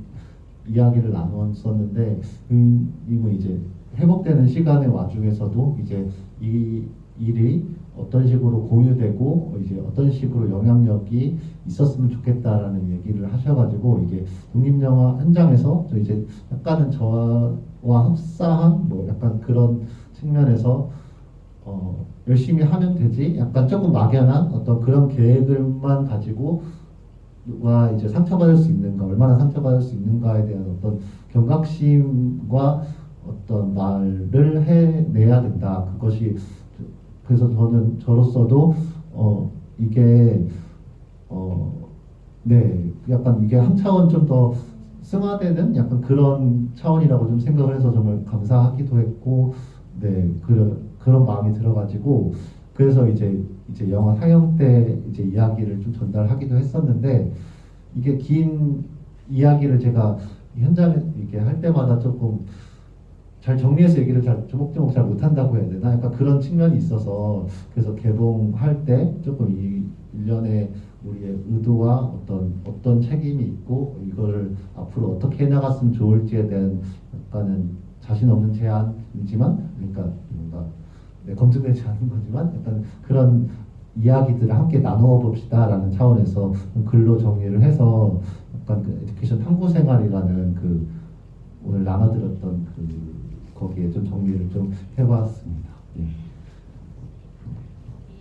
이야기를 나눴었는데 배우님은 이제 회복되는 시간의 와중에서도 이제 이 일이 어떤 식으로 공유되고 이제 어떤 식으로 영향력이 있었으면 좋겠다라는 얘기를 하셔가지고 이게 독립영화 현장에서 또 이제 약간은 저와 흡사한 뭐 약간 그런 측면에서 열심히 하면 되지 약간 조금 막연한 어떤 그런 계획을만 가지고 누가 이제 상처받을 수 있는가 얼마나 상처받을 수 있는가에 대한 어떤 경각심과 어떤 말을 해내야 된다. 그것이 그래서 저는 저로서도 이게 네 약간 이게 한 차원 좀 더 승화되는 약간 그런 차원이라고 좀 생각을 해서 정말 감사하기도 했고 네 그런 마음이 들어가지고 그래서 이제 영화 상영 때 이제 이야기를 좀 전달하기도 했었는데 이게 긴 이야기를 제가 현장에 이렇게 할 때마다 조금 잘 정리해서 얘기를 잘 조목조목 잘 못한다고 해야 되나? 약간 그런 측면이 있어서 그래서 개봉할 때 조금 이 일련의 우리의 의도와 어떤 책임이 있고 이거를 앞으로 어떻게 해나갔으면 좋을지에 대한 약간은 자신 없는 제안이지만 그러니까 뭔가 검증되지 않은 거지만 약간 그런 이야기들을 함께 나누어 봅시다라는 차원에서 글로 정리를 해서 약간 그 에듀케이션 탐구 생활이라는 오늘 나눠드렸던 거기에 좀 정리를 좀 해봤습니다. 예. 이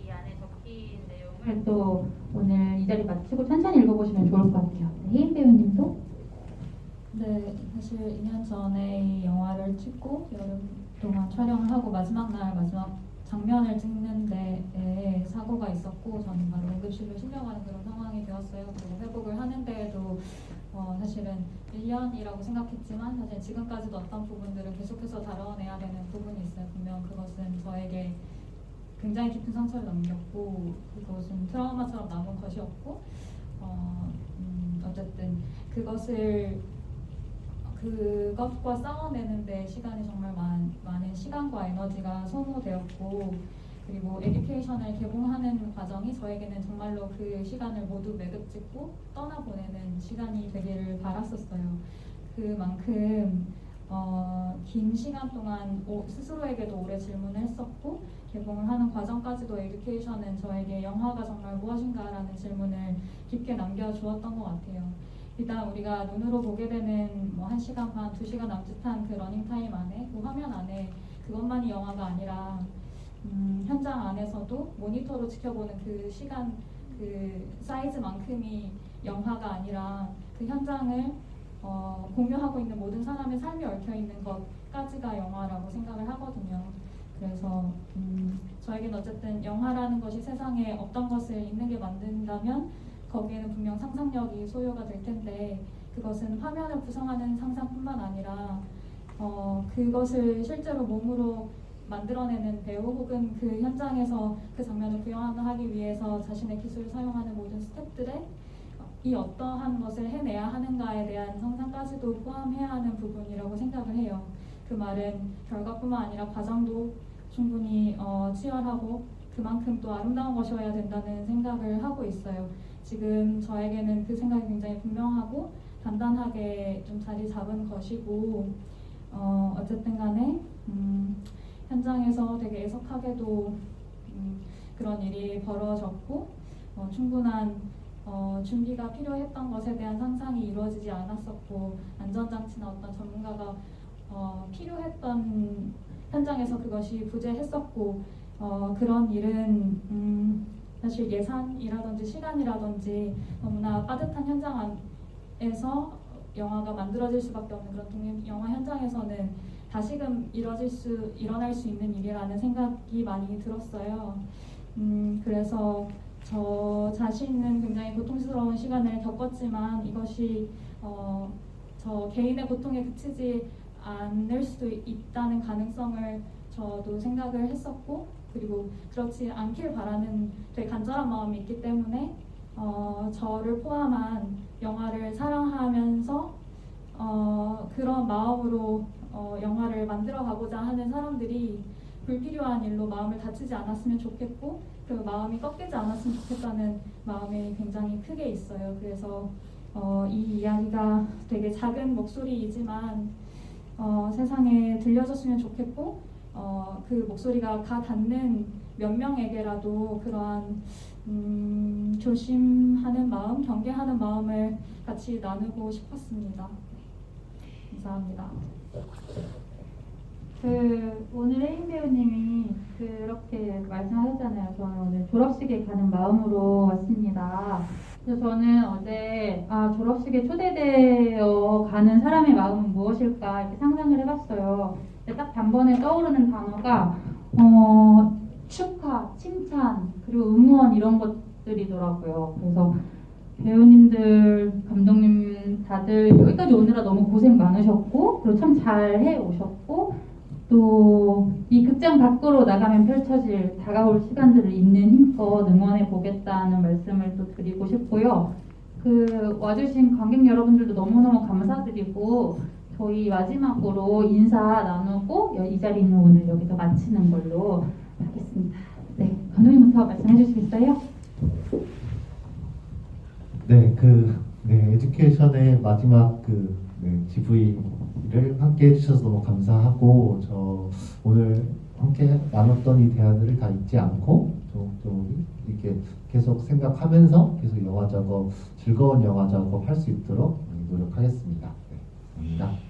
안에 적힌 내용을 오늘 또 오늘 이 자리 마치고 천천히 읽어보시면 좋을 것 같아요. 네, 혜인 배우님도 네, 사실 2년 전에 이 영화를 찍고 여름 동안 촬영을 하고 마지막 날 마지막 장면을 찍는데 사고가 있었고 저는 바로 응급실로 실려가는 그런 상황이 되었어요. 그리고 회복을 하는데도 사실은 1년이라고 생각했지만 사실 지금까지도 어떤 부분들을 계속해서 다뤄내야 되는 부분이 있어요. 분명 그것은 저에게 굉장히 깊은 상처를 남겼고 그것은 트라우마처럼 남은 것이었고 어쨌든 그것과 싸워내는데 시간이 정말 많은 시간과 에너지가 소모되었고 그리고 에듀케이션을 개봉하는 과정이 저에게는 정말로 그 시간을 모두 매듭짓고 떠나보내는 시간이 되기를 바랐었어요. 그만큼 긴 시간 동안 스스로에게도 오래 질문을 했었고 개봉을 하는 과정까지도 에듀케이션은 저에게 영화가 정말 무엇인가라는 질문을 깊게 남겨주었던 것 같아요. 일단 우리가 눈으로 보게 되는 뭐 1시간 반, 2시간 남짓한 그 러닝타임 안에 그 화면 안에 그것만이 영화가 아니라 현장 안에서도 모니터로 지켜보는 그 시간, 그 사이즈만큼이 영화가 아니라 그 현장을 공유하고 있는 모든 사람의 삶이 얽혀 있는 것까지가 영화라고 생각을 하거든요. 그래서 저에겐 어쨌든 영화라는 것이 세상에 없던 것을 있는 게 만든다면 거기에는 분명 상상력이 소요가 될 텐데 그것은 화면을 구성하는 상상뿐만 아니라 그것을 실제로 몸으로 만들어내는 배우 혹은 그 현장에서 그 장면을 구현하기 위해서 자신의 기술을 사용하는 모든 스태프들의 이 어떠한 것을 해내야 하는가에 대한 상상까지도 포함해야 하는 부분이라고 생각을 해요. 그 말은 결과뿐만 아니라 과정도 충분히 치열하고 그만큼 또 아름다운 것이어야 된다는 생각을 하고 있어요. 지금 저에게는 그 생각이 굉장히 분명하고 단단하게 좀 자리 잡은 것이고 어쨌든 간에 현장에서 되게 애석하게도 그런 일이 벌어졌고 충분한 준비가 필요했던 것에 대한 상상이 이루어지지 않았었고 안전장치나 어떤 전문가가 필요했던 현장에서 그것이 부재했었고 그런 일은 사실 예산이라든지 시간이라든지 너무나 빠듯한 현장 안에서 영화가 만들어질 수밖에 없는 그런 독립 영화 현장에서는 다시금 일어날 수 있는 일이라는 생각이 많이 들었어요. 그래서 저 자신은 굉장히 고통스러운 시간을 겪었지만 이것이 저 개인의 고통에 그치지 않을 수도 있다는 가능성을 저도 생각을 했었고 그리고 그렇지 않길 바라는 되게 간절한 마음이 있기 때문에 저를 포함한 영화를 사랑하면서 그런 마음으로 영화를 만들어 가고자 하는 사람들이 불필요한 일로 마음을 다치지 않았으면 좋겠고 그 마음이 꺾이지 않았으면 좋겠다는 마음이 굉장히 크게 있어요. 그래서 이 이야기가 되게 작은 목소리이지만 세상에 들려졌으면 좋겠고 그 목소리가 가 닿는 몇 명에게라도 그러한 조심하는 마음, 경계하는 마음을 같이 나누고 싶었습니다. 감사합니다. 오늘 혜인 배우님이 그렇게 말씀하셨잖아요. 저는 오늘 졸업식에 가는 마음으로 왔습니다. 그래서 저는 어제 졸업식에 초대되어 가는 사람의 마음은 무엇일까 이렇게 상상을 해봤어요. 근데 딱 단번에 떠오르는 단어가 축하, 칭찬, 그리고 응원 이런 것들이더라고요. 그래서 배우님들, 감독님 다들 여기까지 오느라 너무 고생 많으셨고 그리고 참 잘 해오셨고 또 이 극장 밖으로 나가면 펼쳐질 다가올 시간들을 있는 힘껏 응원해 보겠다는 말씀을 또 드리고 싶고요. 와주신 관객 여러분들도 너무너무 감사드리고 저희 마지막으로 인사 나누고 이 자리는 오늘 여기서 마치는 걸로 하겠습니다. 네, 감독님부터 말씀해 주시겠어요? 네, 에듀케이션의 마지막 GV를 함께 해주셔서 너무 감사하고 저 오늘 함께 나눴던 이 대화들을 다 잊지 않고 좀 이렇게 계속 생각하면서 계속 영화 작업, 즐거운 영화 작업 할 수 있도록 많이 노력하겠습니다. 네, 감사합니다.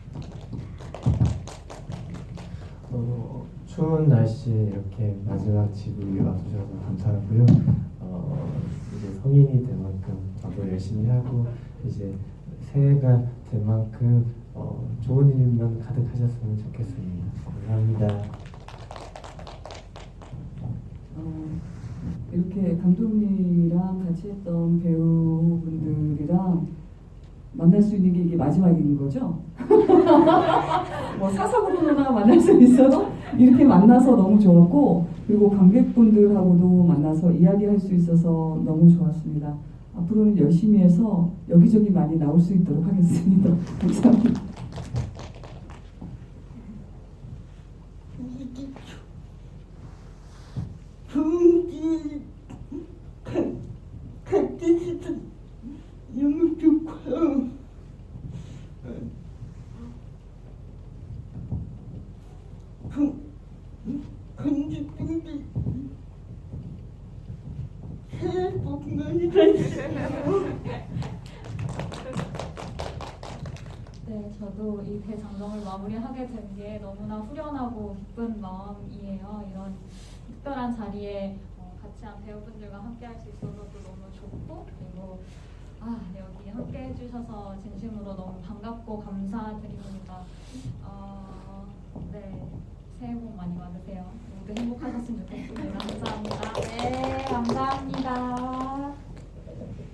추운 날씨에 이렇게 마지막 GV 와주셔서 감사하고요. 이제 성인이 된 만큼 저도 열심히 하고 이제 새해가 된 만큼 좋은 일만 가득하셨으면 좋겠습니다. 감사합니다. 이렇게 감독님이랑 같이 했던 배우분들이랑 만날 수 있는 게 이게 마지막인 거죠? 뭐 사석으로나 만날 수 있어도 이렇게 만나서 너무 좋았고 그리고 관객분들하고도 만나서 이야기할 수 있어서 너무 좋았습니다. 앞으로는 열심히 해서 여기저기 많이 나올 수 있도록 하겠습니다. 감사합니다. 좋은 길 같으시다. 너무 좋고요. 관객분들 새해 복 많이 받으세요. 네, 저도 이 대장정을 마무리하게 된 게 너무나 후련하고 기쁜 마음이에요. 이런 특별한 자리에 같이 한 배우분들과 함께 할 수 있어서도 너무 좋고, 그리고 여기 함께 해주셔서 진심으로 너무 반갑고 감사드립니다. 네, 새해 복 많이 받으세요. 모두 행복하셨으면 좋겠습니다. 감사합니다. 네, 감사합니다.